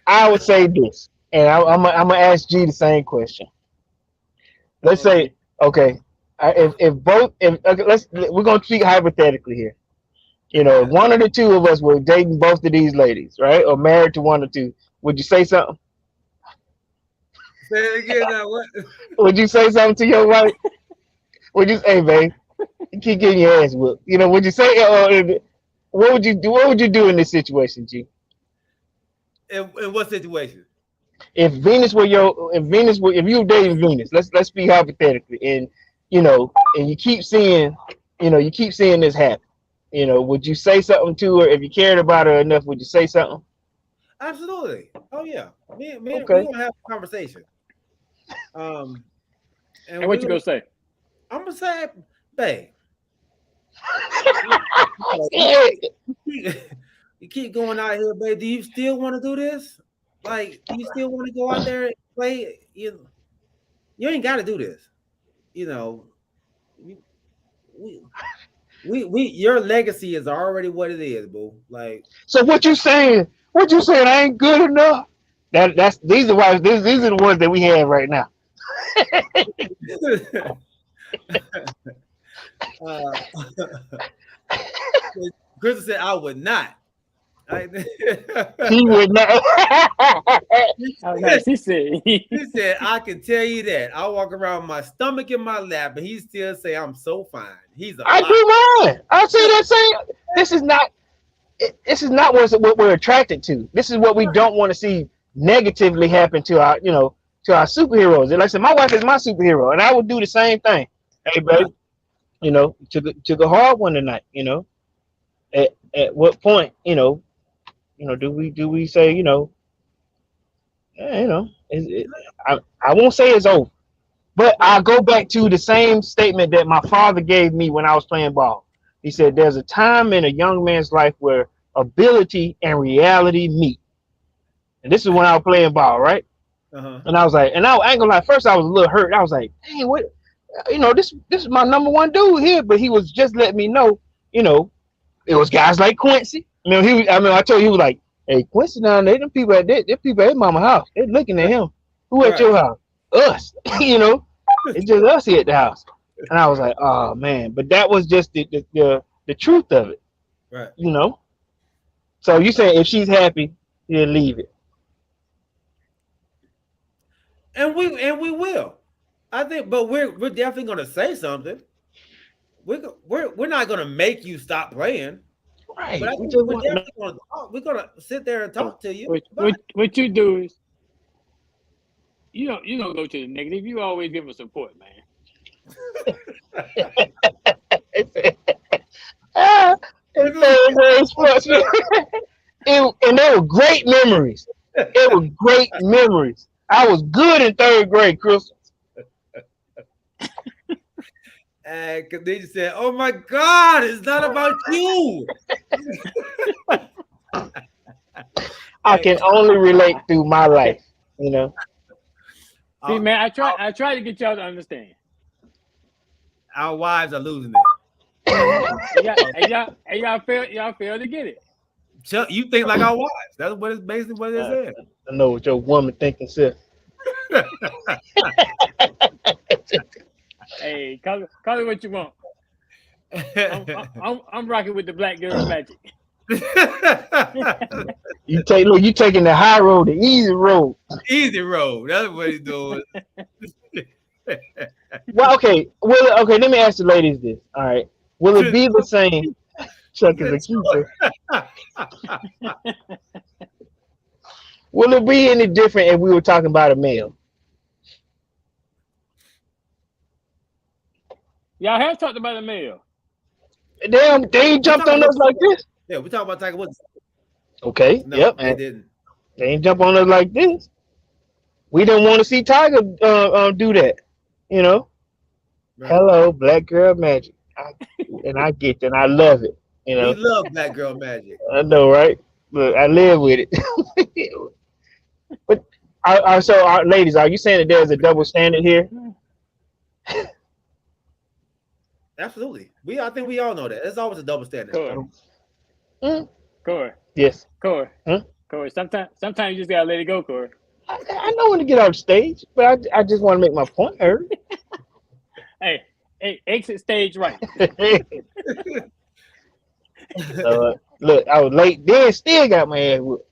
I would say this, and I'm gonna ask G the same question. Let's say, okay, we're gonna speak hypothetically here. You know, if one of the two of us were dating both of these ladies, right, or married to one or two, would you say something? Say it again now. What? Would you say something to your wife? Would you say, hey, babe, you keep getting your ass whooped? You know, would you say, what would you do? What would you do in this situation, G? In what situation? If you were dating Venus, let's speak hypothetically, and and you keep seeing this happen. You know, would you say something to her if you cared about her enough? Would you say something? Absolutely. Oh yeah. Me Okay. we're gonna have a conversation. And what you gonna say? I'm gonna say, babe. You keep going out here, babe. Do you still want to do this? Like, do you still want to go out there and play? You ain't got to do this. You know, we your legacy is already what it is, boo. Like, so what you saying? What you saying? I ain't good enough. These are the ones that we have right now. Kristen said, I would not. He would not. She said, He said, I can tell you that. I walk around with my stomach in my lap, and he still say I'm so fine. He's a I do mine. I say that same. This is not what we're attracted to. This is what we don't want to see negatively happen to our superheroes. And like I said, my wife is my superhero, and I would do the same thing. Hey, babe, took a hard one tonight. At what point, do we say, I won't say it's over, but I'll go back to the same statement that my father gave me when I was playing ball. He said, there's a time in a young man's life where ability and reality meet. And this is when I was playing ball, right? And I was like, and I ain't gonna lie, first I was a little hurt. I was like, dang, what, this is my number one dude here, but he was just letting me know, it was guys like Quincy. I told you, he was like, hey, Quincy down there, them people at mama's house. They're looking at him. Who at your house? Us. It's just us here at the house. And I was like, oh man, but that was just the truth of it. Right. So you say if she's happy, you'll leave it. And we will. I think, but we're definitely gonna say something. We're not gonna make you stop playing. Right. But I think we're definitely gonna talk. We're gonna sit there and talk to you. What you do is you don't go to the negative. You always give us support, man. And they were great memories. It was great memories. I was good in third grade, Chris. And Khadijah said, oh my God, it's not about you. I can only relate through my life, See, man, I try to get y'all to understand. Our wives are losing it. And y'all fail to get it. You think like our wives. That's what it's basically what it said. I know what your woman thinking, sis. Hey, call it what you want. I'm rocking with the black girl magic. You taking the high road, the easy road. Easy road. That's what he's doing. Well, okay. Let me ask the ladies this. All right. Will it be the same? Chuck is a keeper. Will it be any different if we were talking about a male? Y'all have talked about a male. Damn, they ain't jumped on us like this. Yeah, we talking about Tiger Woods. Okay. No, yep. they didn't. They ain't jump on us like this. We didn't want to see Tiger do that. You know. Right. Hello, black girl magic. I get that. I love it. You know. We love black girl magic. I know, right? Look, I live with it. But so, ladies, are you saying that there's a double standard here? Absolutely. I think we all know that. There's always a double standard. Corey. Yes. Corey. Corey. Sometimes you just gotta let it go, Corey. I know when to get off stage, but I just want to make my point heard. Hey, exit stage right. Look, I was late then, still got my ass whooped.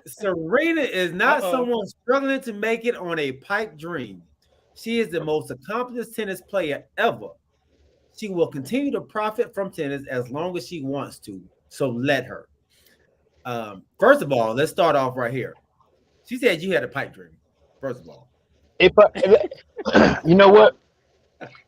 Serena is not someone struggling to make it on a pipe dream. She is the most accomplished tennis player ever. She will continue to profit from tennis as long as she wants to. So let her. First of all, let's start off right here. She said you had a pipe dream. First of all, you know what?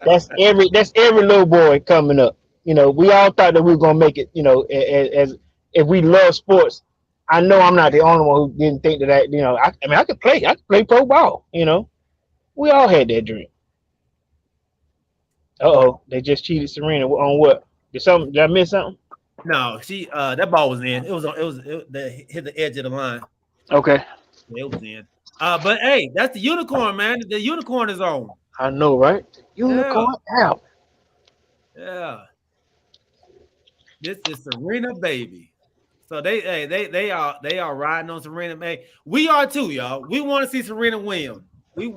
That's every little boy coming up. You know, we all thought that we were gonna make it. You know, as if we love sports. I know I'm not the only one who didn't think that. You know, I mean, I could play pro ball. You know, we all had that dream. They just cheated Serena on what? Did I miss something? No, she that ball was in. It hit the edge of the line. Okay. It was in. But hey, that's the unicorn, man. The unicorn is on. I know, right? Unicorn out. Yeah. This is Serena, baby. So they are riding on Serena. Man, we are too, y'all. We want to see Serena Williams. We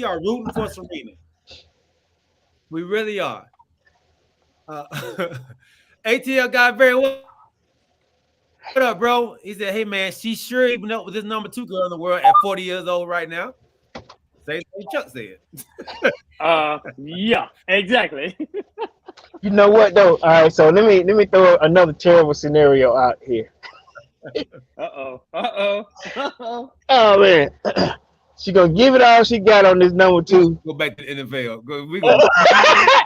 are rooting for Serena. We really are. ATL got very well. What up, bro? He said, hey, man, she's sure even up with this number 2 girl in the world at 40 years old right now. Same thing Chuck said. Yeah, exactly. You know what, though? All right, so let me throw another terrible scenario out here. Uh-oh. Oh, man. She going to give it all she got on this number 2. Go back to the NFL.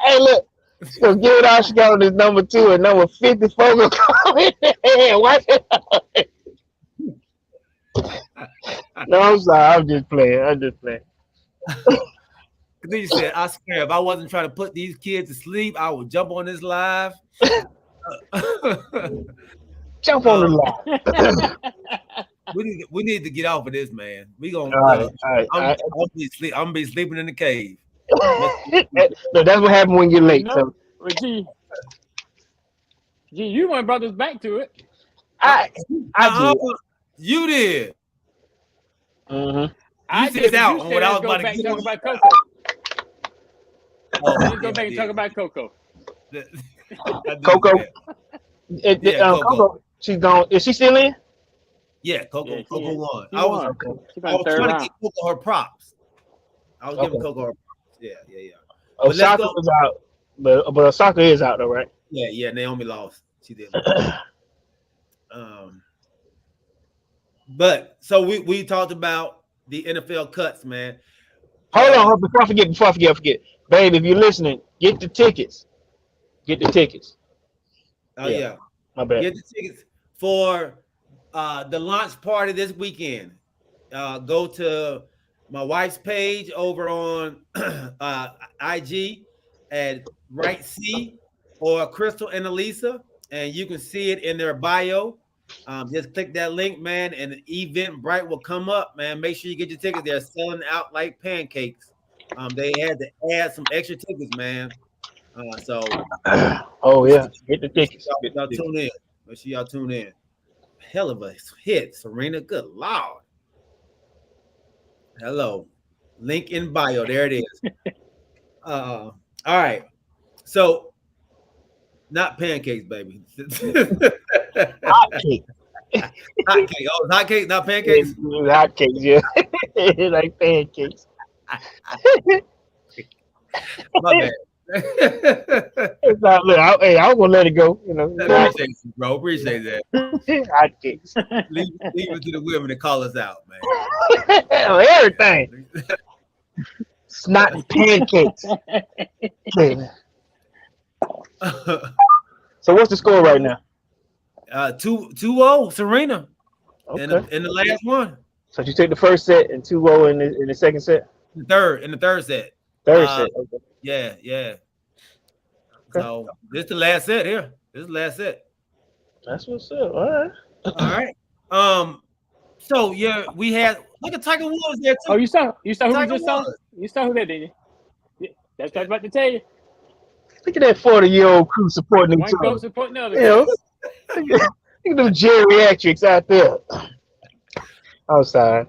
Hey, look. She's going to give it all she got on this number 2, and number 54 going to come in there. Watch it. No, I'm sorry. I'm just playing. Then you said, I swear, if I wasn't trying to put these kids to sleep, I would jump on this live. Jump on the live. We need to get off of this, man. We gonna. All right. I'm gonna be sleeping in the cave. No, that's what happened when you're late. So. Gee, you want brought us back to it. I did. You did. Mm-hmm. You said out on what I was about to talk about Coco. Let's go back and talk about Coco. Coco. Coco. She's gone. Is she still in? Yeah, Coco won. I was trying to give Coco her props. I was giving Coco her props. Yeah. Osaka was out, but Osaka is out though, right? Yeah. Naomi lost. She did. But so we talked about the NFL cuts, man. Hold on, before I forget. Babe, if you're listening, get the tickets. Oh yeah. My bad. Get the tickets for the launch party this weekend. Go to my wife's page over on IG at Right C or Crystal and Elisa, and you can see it in their bio. Just click that link, man, and the Eventbrite will come up, man. Make sure you get your tickets. They're selling out like pancakes. They had to add some extra tickets, man. So Oh yeah, get the tickets. y'all tune in. Make sure y'all tune in. Hell of a hit, Serena. Good Lord. Hello. Link in bio. There it is. All right. So not pancakes, baby. Hot cake. Hot cake. Oh, hot cake, not pancakes. Hot cakes, yeah. Like pancakes. My bad. It's not, look, I was gonna let it go. You know, Appreciate you, bro. Appreciate that. hot cakes. Leave it to the women to call us out, man. Everything. Snot and pancakes. Okay. So what's the score right now? 2-0, Serena. Okay. In the last one. So you take the first set and 2-0 in the second set? In the third set. Third set. Okay. Yeah. Okay. So this is the last set here. This is the last set. That's what's up. All right. So yeah, we had look at Tiger Woods there too. Oh, you saw who we Tiger just saw? Woods. You saw who that, didn't you? Yeah, that's what I was about to tell you. Look at that 40-year-old crew supporting each One goat other. supporting the other. You know, look at them geriatrics out there. Outside.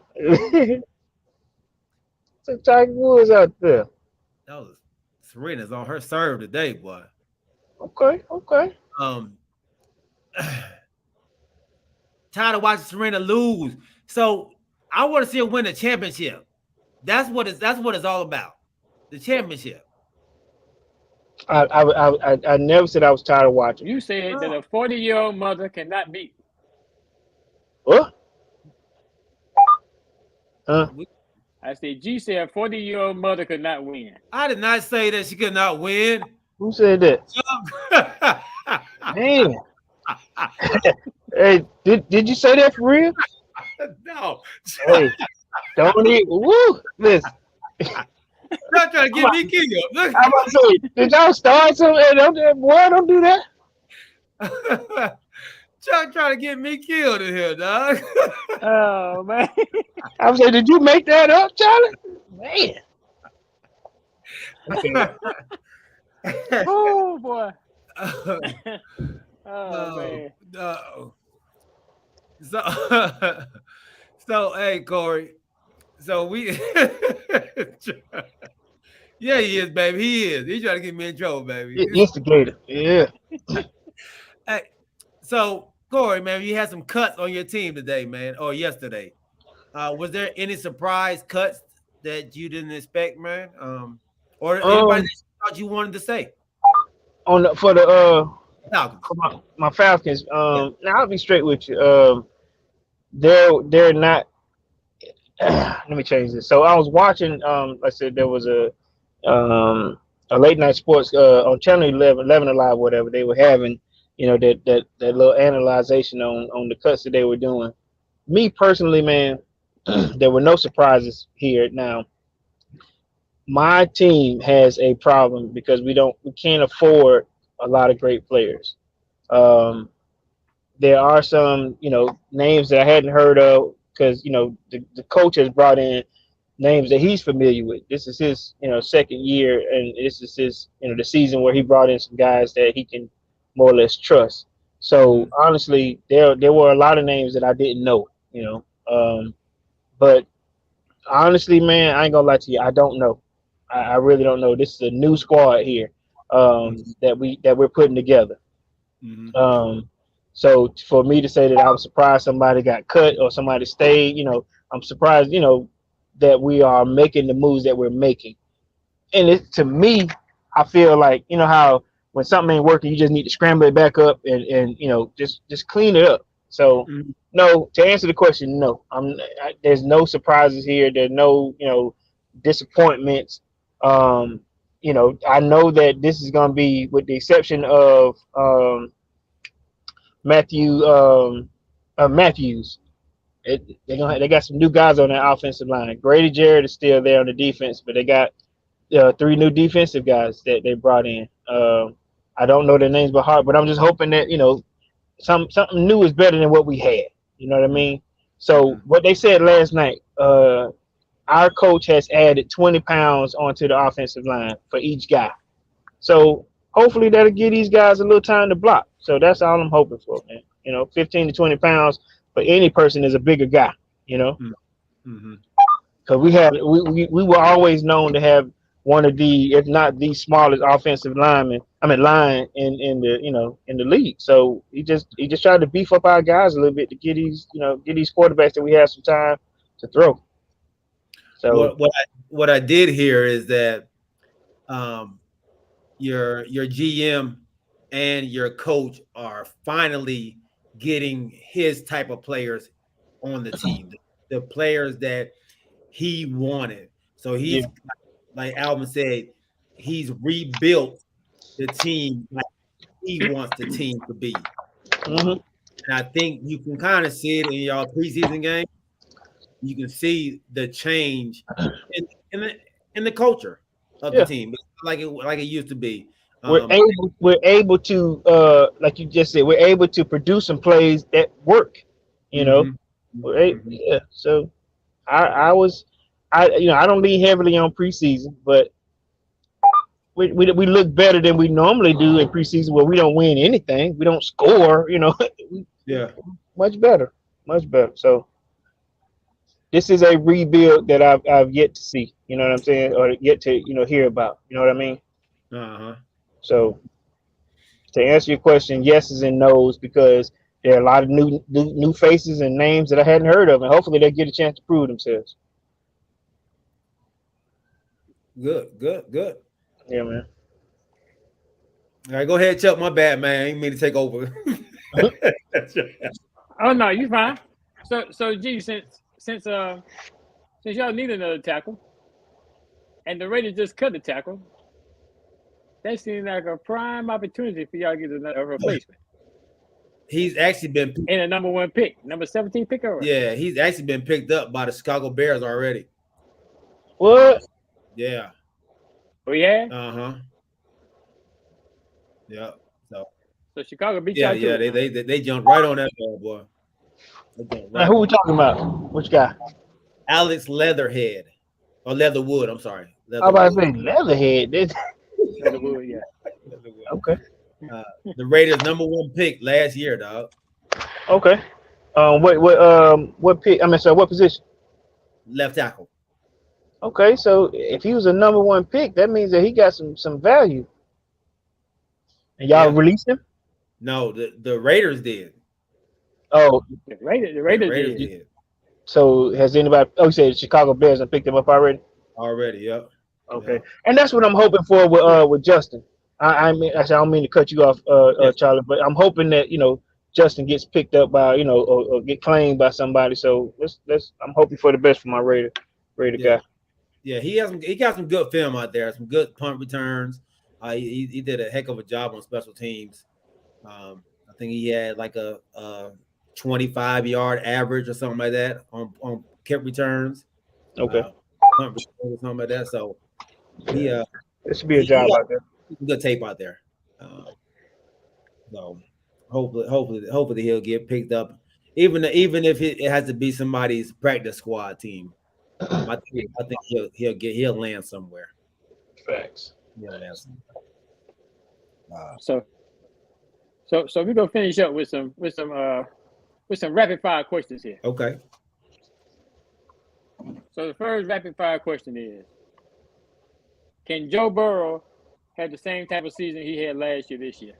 Some Tiger Woods out there. That was Serena's on her serve today, boy. Okay. Tired of watching Serena lose. So I want to see her win a championship. That's what it's all about. The championship. I never said I was tired of watching. You said that a 40-year-old mother cannot beat. What? Huh? I said G said a 40-year-old mother could not win. I did not say that she could not win. Who said that? Man. Hey, did you say that for real? No. Hey, don't even. Woo! Listen. Not trying to get me killed. Look. I'm about to say, did y'all start something? Boy, don't do that. Trying to get me killed in here, dog. Oh man. I was saying, did you make that up, Charlie? Man. Oh boy. Oh man. no. So hey Corey. So we yeah, he is, baby. He is. He's trying to get me in trouble, baby. Instigator. Yeah. Hey, so Corey, man, you had some cuts on your team today, man, or yesterday. Was there any surprise cuts that you didn't expect, man? Or anybody that you thought you wanted to say? For the Falcons. for my Falcons. Now I'll be straight with you. They're not. Let me change this. So I was watching. I said there was a late night sports on Channel 11 Alive, whatever they were having. You know, that little analyzation on the cuts that they were doing. Me personally, man, there were no surprises here. Now, my team has a problem because we can't afford a lot of great players. There are some, names that I hadn't heard of because, the coach has brought in names that he's familiar with. This is his, second year, and this is his, the season where he brought in some guys that he can more or less trust. So honestly, there were a lot of names that I didn't know, but honestly, man, I ain't gonna lie to you, I don't know. I really don't know. This is a new squad here that we're putting together. So for me to say that I was surprised somebody got cut or somebody stayed, I'm surprised, that we are making the moves that we're making. And to me, I feel like, how when something ain't working, you just need to scramble it back up and just clean it up. So no, to answer the question, no, there's no surprises here. There's no, disappointments. I know that this is going to be, with the exception of Matthews. They got some new guys on that offensive line. Grady Jarrett is still there on the defense, but they got 3 new defensive guys that they brought in. I don't know their names by heart, but I'm just hoping that something new is better than what we had. You know what I mean? So what they said last night, our coach has added 20 pounds onto the offensive line for each guy. So hopefully that'll give these guys a little time to block. So that's all I'm hoping for, man. 15 to 20 pounds for any person is a bigger guy, Mm-hmm. because we were always known to have one of the, if not the smallest offensive line in the league. So he just tried to beef up our guys a little bit to get these quarterbacks that we have some time to throw. So what I did hear is that your GM and your coach are finally getting his type of players on the team, the players that he wanted. So he's like Alvin said, he's rebuilt the team like he wants the team to be. Mm-hmm. And I think you can kind of see it in y'all preseason game. You can see the change in the culture of the team, like it used to be. We're able to like you just said, we're able to produce some plays that work. Mm-hmm. So I don't lean heavily on preseason, but we look better than we normally do in preseason, where we don't win anything, we don't score. Much better. So this is a rebuild that I've yet to see. You know what I'm saying, or yet to hear about. You know what I mean? Uh-huh. So to answer your question, yeses and nos, because there are a lot of new faces and names that I hadn't heard of, and hopefully they get a chance to prove themselves. Good. Yeah, man. All right, go ahead, Chuck. My bad, man. I didn't mean to take over. Oh no, you fine. So G, since y'all need another tackle, and the Raiders just cut the tackle, that seems like a prime opportunity for y'all to get another replacement. He's actually been in a number 1 pick, number 17 pick already. Yeah, he's actually been picked up by the Chicago Bears already. What? Yeah. Oh yeah. Yeah. So Chicago beat y'all. Yeah, they jumped right on that ball, boy. Now, who we talking about? Which guy? Alex Leatherhead or Leatherwood. I'm sorry. How about saying Leatherhead? Leatherwood, yeah. Okay. The Raiders' number 1 pick last year, dog. Okay. What pick? I mean, so what position? Left tackle. Okay, so if he was a number 1 pick, that means that he got some value. And y'all released him? No, the Raiders did. Oh, the Raiders did. So has anybody? Oh, you said Chicago Bears and picked him up already? Already, yep. Okay, yeah. And that's what I'm hoping for with Justin. I mean, I don't mean to cut you off, Charlie, but I'm hoping that Justin gets picked up by or get claimed by somebody. So I'm hoping for the best for my Raider guy. Yeah, he got some good film out there, some good punt returns. He did a heck of a job on special teams. I think he had like a 25-yard average or something like that on kick returns. Okay. Punt returns or something like that. So there should be a job out there. Good tape out there. So hopefully he'll get picked up, even if it has to be somebody's practice squad team. I think he'll land somewhere. Facts. He'll land somewhere. So we're gonna finish up with some rapid fire questions here. Okay. So the first rapid fire question is: can Joe Burrow have the same type of season he had last year this year?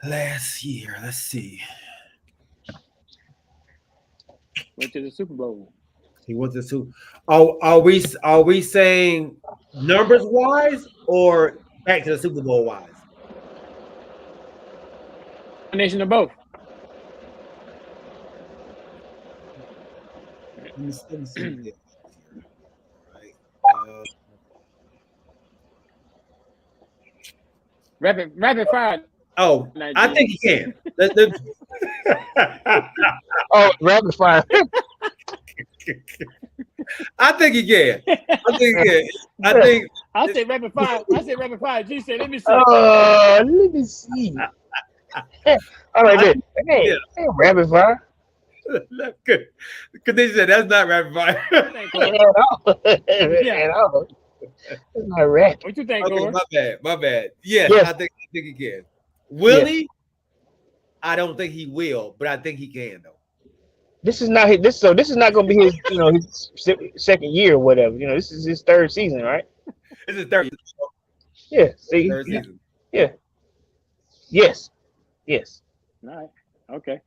Last year, let's see. Went to the Super Bowl. He went to the Super. Are we saying numbers wise or back to the Super Bowl wise? Combination of both. Let me see. Rapid fire. Oh, I think he can. Oh, rapid fire. I think he can. I said rapid fire. G said, let me see. Let me see. All right, then. Hey, rapid fire. Good. Because they said that's not rapid fire. At all. Yeah. At all. It's not rap. What you think, Okay, Gore? my bad. Yes, Yes. I think he can. Will he? I don't think he will, but I think he can though. This is not his. This is not going to be his. His second year or whatever. This is his third season, right? It's his third Third season. Yeah. Yes. All right. Okay.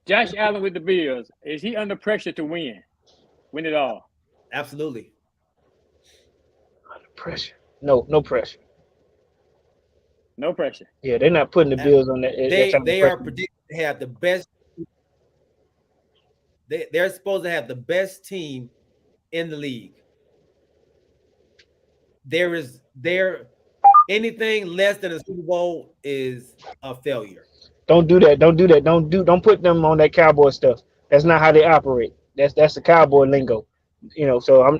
Josh Allen with the Bills. Is he under pressure to win it all? Absolutely. Under pressure. No pressure. No pressure. Yeah, they're not putting the Bills on that. They are predicted to have the best. They're supposed to have the best team in the league. Anything less than a Super Bowl is a failure. Don't do that. Don't put them on that cowboy stuff. That's not how they operate. That's the cowboy lingo. So I'm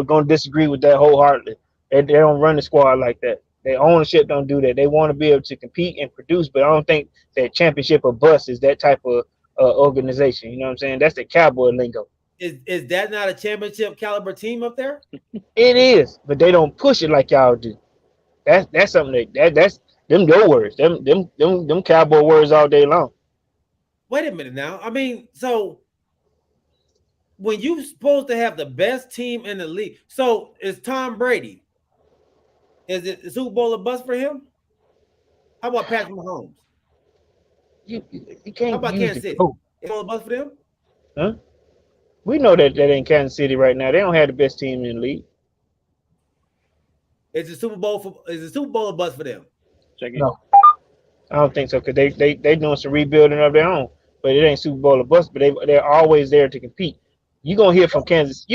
going to disagree with that wholeheartedly. They don't run the squad like that. Their ownership don't do that. They want to be able to compete and produce, but I don't think that championship or bust is that type of organization. You know what I'm saying? That's the cowboy lingo. Is that not a championship caliber team up there? It is, but they don't push it like y'all do. That's something that's them your words. Them cowboy words all day long. Wait a minute now. I mean, so when you're supposed to have the best team in the league, so is Tom Brady? Is it the Super Bowl a bust for him? How about Patrick Mahomes? You can't. How about Kansas City? Is it a bust for them? Huh? We know that ain't Kansas City right now. They don't have the best team in the league. Is the Super Bowl a bust for them? No, I don't think so. Because they doing some rebuilding of their own, but it ain't Super Bowl or bust. But they're always there to compete. You'll hear from Kansas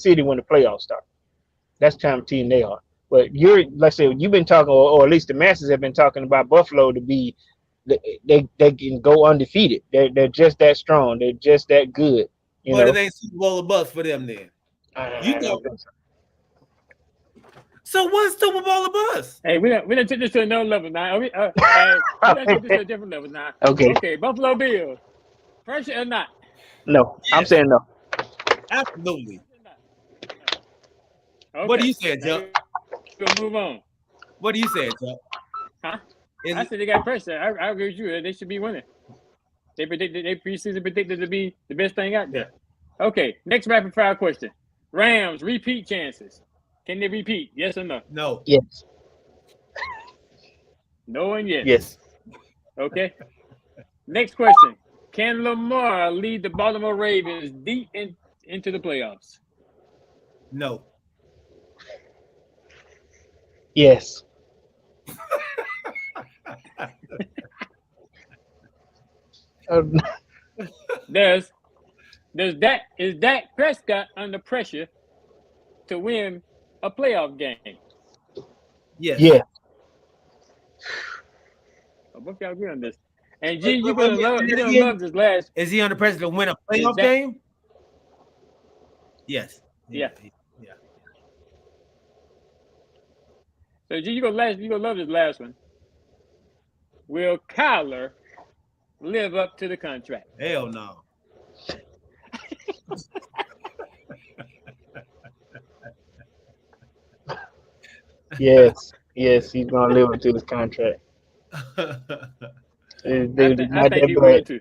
City when the playoffs start. That's the kind of team they are. But like I said, you've been talking, or at least the masses have been talking about Buffalo to be, they can go undefeated. They're just that strong. They're just that good. But it ain't Super Bowl or bust for them then. You know. So what's Super Bowl or bust? Hey, we don't take this to another level now. We don't take this to a different level now. Okay, Buffalo Bills. Pressure or not? No, yes. I'm saying no. Absolutely. Okay. What do you say, Chuck? We'll move on. What do you say, Chuck? Huh? I said they got pressure. I agree with you. They should be winning. They preseason predicted to be the best thing out there. Okay, next rapid fire question. Rams repeat chances. Can they repeat? Yes or no? No. Yes. No and yes. Yes. Okay. Next question. Can Lamar lead the Baltimore Ravens deep into the playoffs? No. Yes. Is Dak Prescott under pressure to win a playoff game? Yes. Yeah. Both y'all agree on this. And G, you're gonna love this last. Is he under pressure to win a playoff game? Yes. Yeah. So G, you're gonna love this last one. Will Kyler live up to the contract? Hell no. Yes, he's gonna live up to his contract. I think he will too.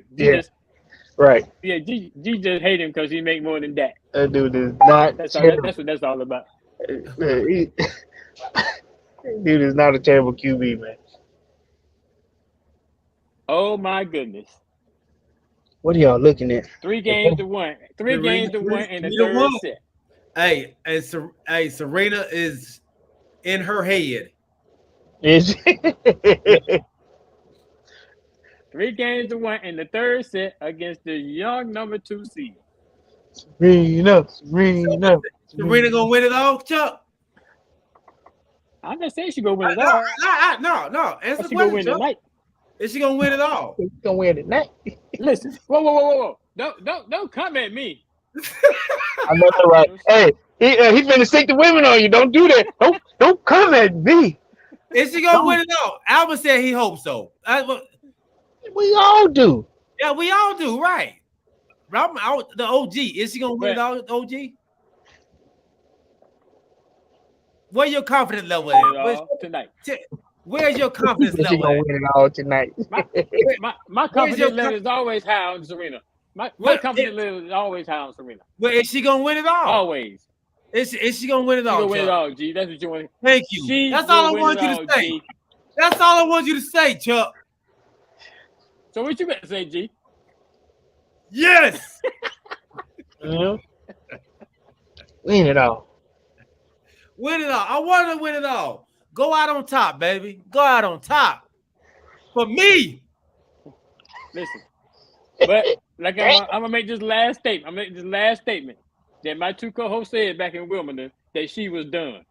Right. Yeah, G just hate him because he make more than that. That dude is not. That's what that's all about. Dude is not a terrible QB, man. Oh my goodness. What are y'all looking at? 3 games to 1. 3 games to 1 in the third set. Hey, Serena is in her head. Is 3 games to 1 in the third set against the young number 2 seed. Serena gonna win it all, Chuck? I'm not saying she gonna win it all. No. Answer the she gonna question, win Chuck. tonight. Is she gonna win it all? She's gonna win tonight. Listen, whoa! Don't come at me. I know that, right? Hey, he finna stick the women on you. Don't do that. Don't come at me. Is she gonna win it all? Albert said he hopes so. We all do. Yeah, we all do, right? The OG. Is she gonna win it all, OG? where your confidence level Win it is? all tonight. Where's your confidence She's level? gonna At? win it all tonight. My confidence level is always high on Serena. My confidence level is always high on Serena. Well, is she gonna win it all? Always. Is she gonna win it She all? gonna win it Chuck? all, G. That's what you want. Thank you. That's all I want you to say. G. That's all I want you to say, Chuck. So what you better say, G? Yes. Win it all. Win it all. I want to win it all. Go out on top, baby. Go out on top. For me. Listen. But like I'm gonna make this last statement. I'm gonna make this last statement that my two co-hosts said back in Wilmington that she was done.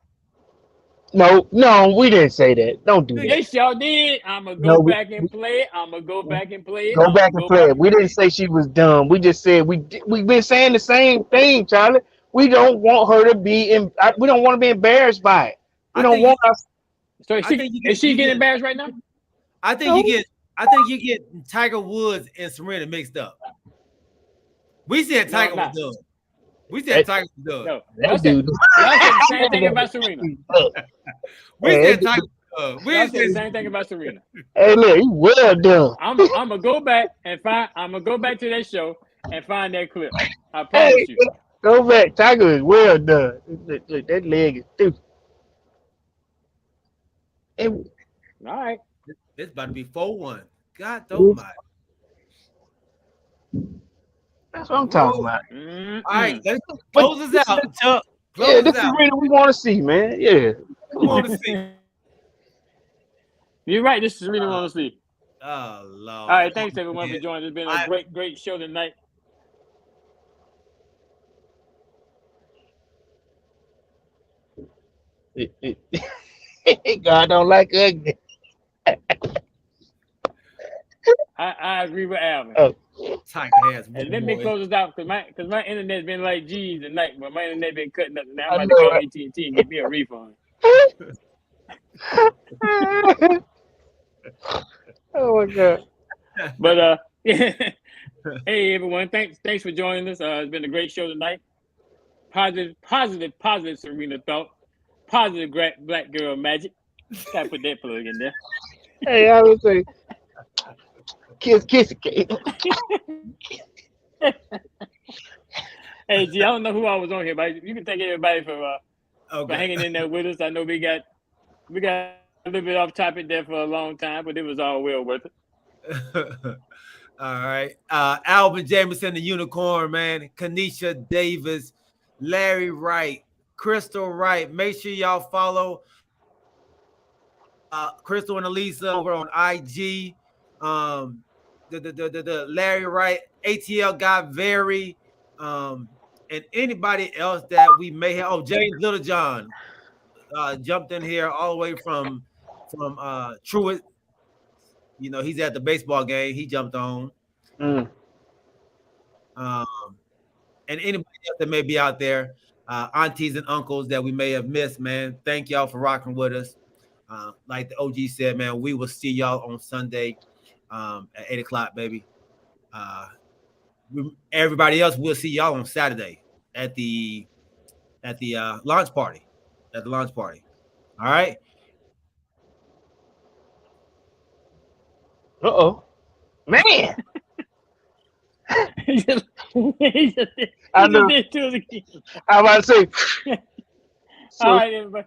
No, we didn't say that. Don't do that. Yes, y'all did. I'm gonna go back and play it. I'm gonna go back and play it. Go back and play it. We didn't say she was dumb. We just said we've been saying the same thing, Charlie. We don't want her to be in. We don't want to be embarrassed by it. We don't want us. So is she getting embarrassed right now? I think you get Tiger Woods and Serena mixed up. We said Tiger was done. We said Tiger was done. No, That dude. y'all said the same thing about Serena. We said Tiger. We Y'all said said the same thing about Serena. Hey, look, he well done. I'm gonna go back and find. I'm gonna go back to that show and find that clip. I promise you. Go back. Tiger is well done. Look, that leg is stupid. All right. It's about to be 4-1. God almighty. That's what I'm talking about. Mm-hmm. All right, let's close this out. Chuck. Yeah, this is really we want to see, man. Yeah. We want to see. You're right. This is really want to see. Oh, Lord. All right. Thanks everyone for joining. It's been a great show tonight. God don't like ugly. I agree with Alvin. Oh. Tiger has And let me close this out because my internet's been like G's tonight, but my internet been cutting up. Now I'm I about to know, call right? AT&T and get me a refund. Oh my God. But hey everyone, thanks for joining us. It's been a great show tonight. Positive Serena thought. Positive black girl magic. Gotta put that plug in there. Hey, I would say, kiss it. Hey, G, I don't know who I was on here, but you can thank everybody for hanging in there with us. I know we got a little bit off topic there for a long time, but it was all well worth it. All right. Alvin Jameson, the unicorn, man. Kanisha Davis, Larry Wright, Crystal Wright. Make sure y'all follow Crystal and Elisa over on IG. The Larry Wright, ATL guy, Very, and anybody else that we may have. Oh, James Littlejohn jumped in here all the way from Truett. You know, he's at the baseball game. He jumped on. And anybody else that may be out there, aunties and uncles that we may have missed, man. Thank y'all for rocking with us. Like the OG said, man, we will see y'all on Sunday at 8 o'clock, baby. Everybody else, we'll see y'all on Saturday at the launch party. At the launch party. All right. Uh-oh. Man. He just I know. did to us again. I was about to say. So, All right, everybody.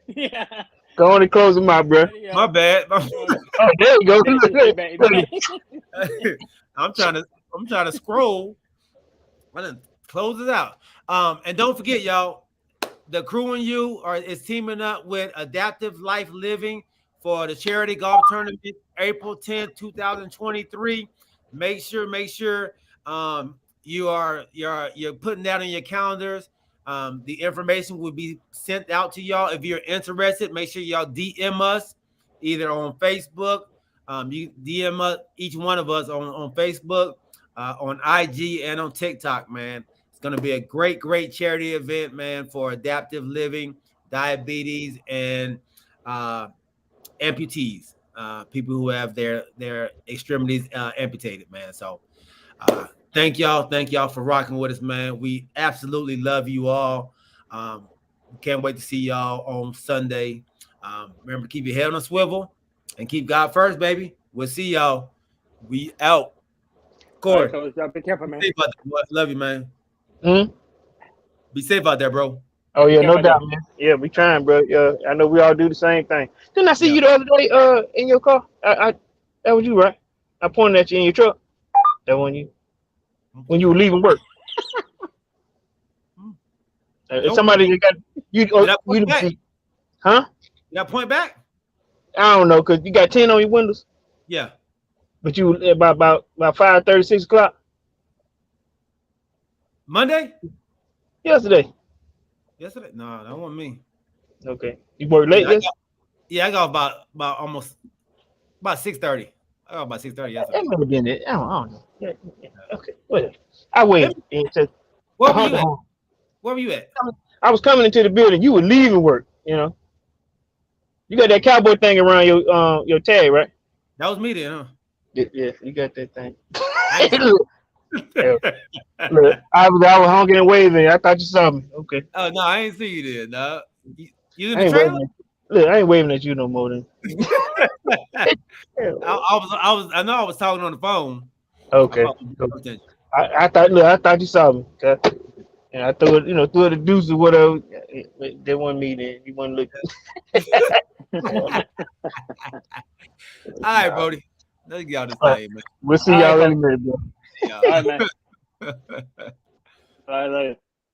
Yeah. go on and close them out, bro. My bad. Oh, there you go. I'm trying to scroll. I didn't close it out. And don't forget, y'all, the crew and you is teaming up with Adaptive Life Living for the charity golf tournament, April 10th, 2023. Make sure you're putting that on your calendars. The information will be sent out to y'all. If you're interested, make sure y'all DM us either on Facebook. You DM us, each one of us on Facebook, on IG, and on TikTok, man. It's going to be a great charity event, man, for adaptive living, diabetes, and amputees, people who have their extremities amputated, man. So thank y'all for rocking with us, man. We absolutely love you all. Can't wait to see y'all on Sunday. Remember to keep your head on a swivel and keep God first, baby. We'll see y'all. We out. Corey, All right, so y'all be careful, man. safe out there. Love you, man. Hmm? Be safe out there, bro. Oh yeah, Yeah, no my doubt, dude. man. Yeah, we trying, bro. Yeah, I know we all do the same thing. Didn't I see Yeah. you the other day in your car? That was you, right? I pointed at you in your truck. That when you were leaving work. Somebody that got you. Did I point back? Huh? Did I point back? I don't know, cause you got 10 on your windows, Yeah. but you about 5:30, 6 o'clock Monday? yesterday. Yesterday? No, that wasn't me. Okay, you worked late yesterday. I got about almost about 6:30. I got about 6:30 yesterday. That may have been it. I don't know. Yeah. Okay, whatever. I waited. Where were you at? Where were you at? I was coming into the building. You were leaving work. You know. You got that cowboy thing around your tag, right? That was me then, huh? Yeah, you got that thing. I Look, I was honking and waving. I thought you saw me. Okay. Oh no, I ain't see you then. No. You in I the ain't trailer? waving. Look, I ain't waving at you no more. Then. I know I was talking on the phone. Okay. I thought you saw me. Okay. And I threw it a deuce or whatever. They wasn't me then. You wasn't looking. All right, Brody. Let's get out this thing, man. We'll see y'all in a minute, bro. Yeah. All right, man.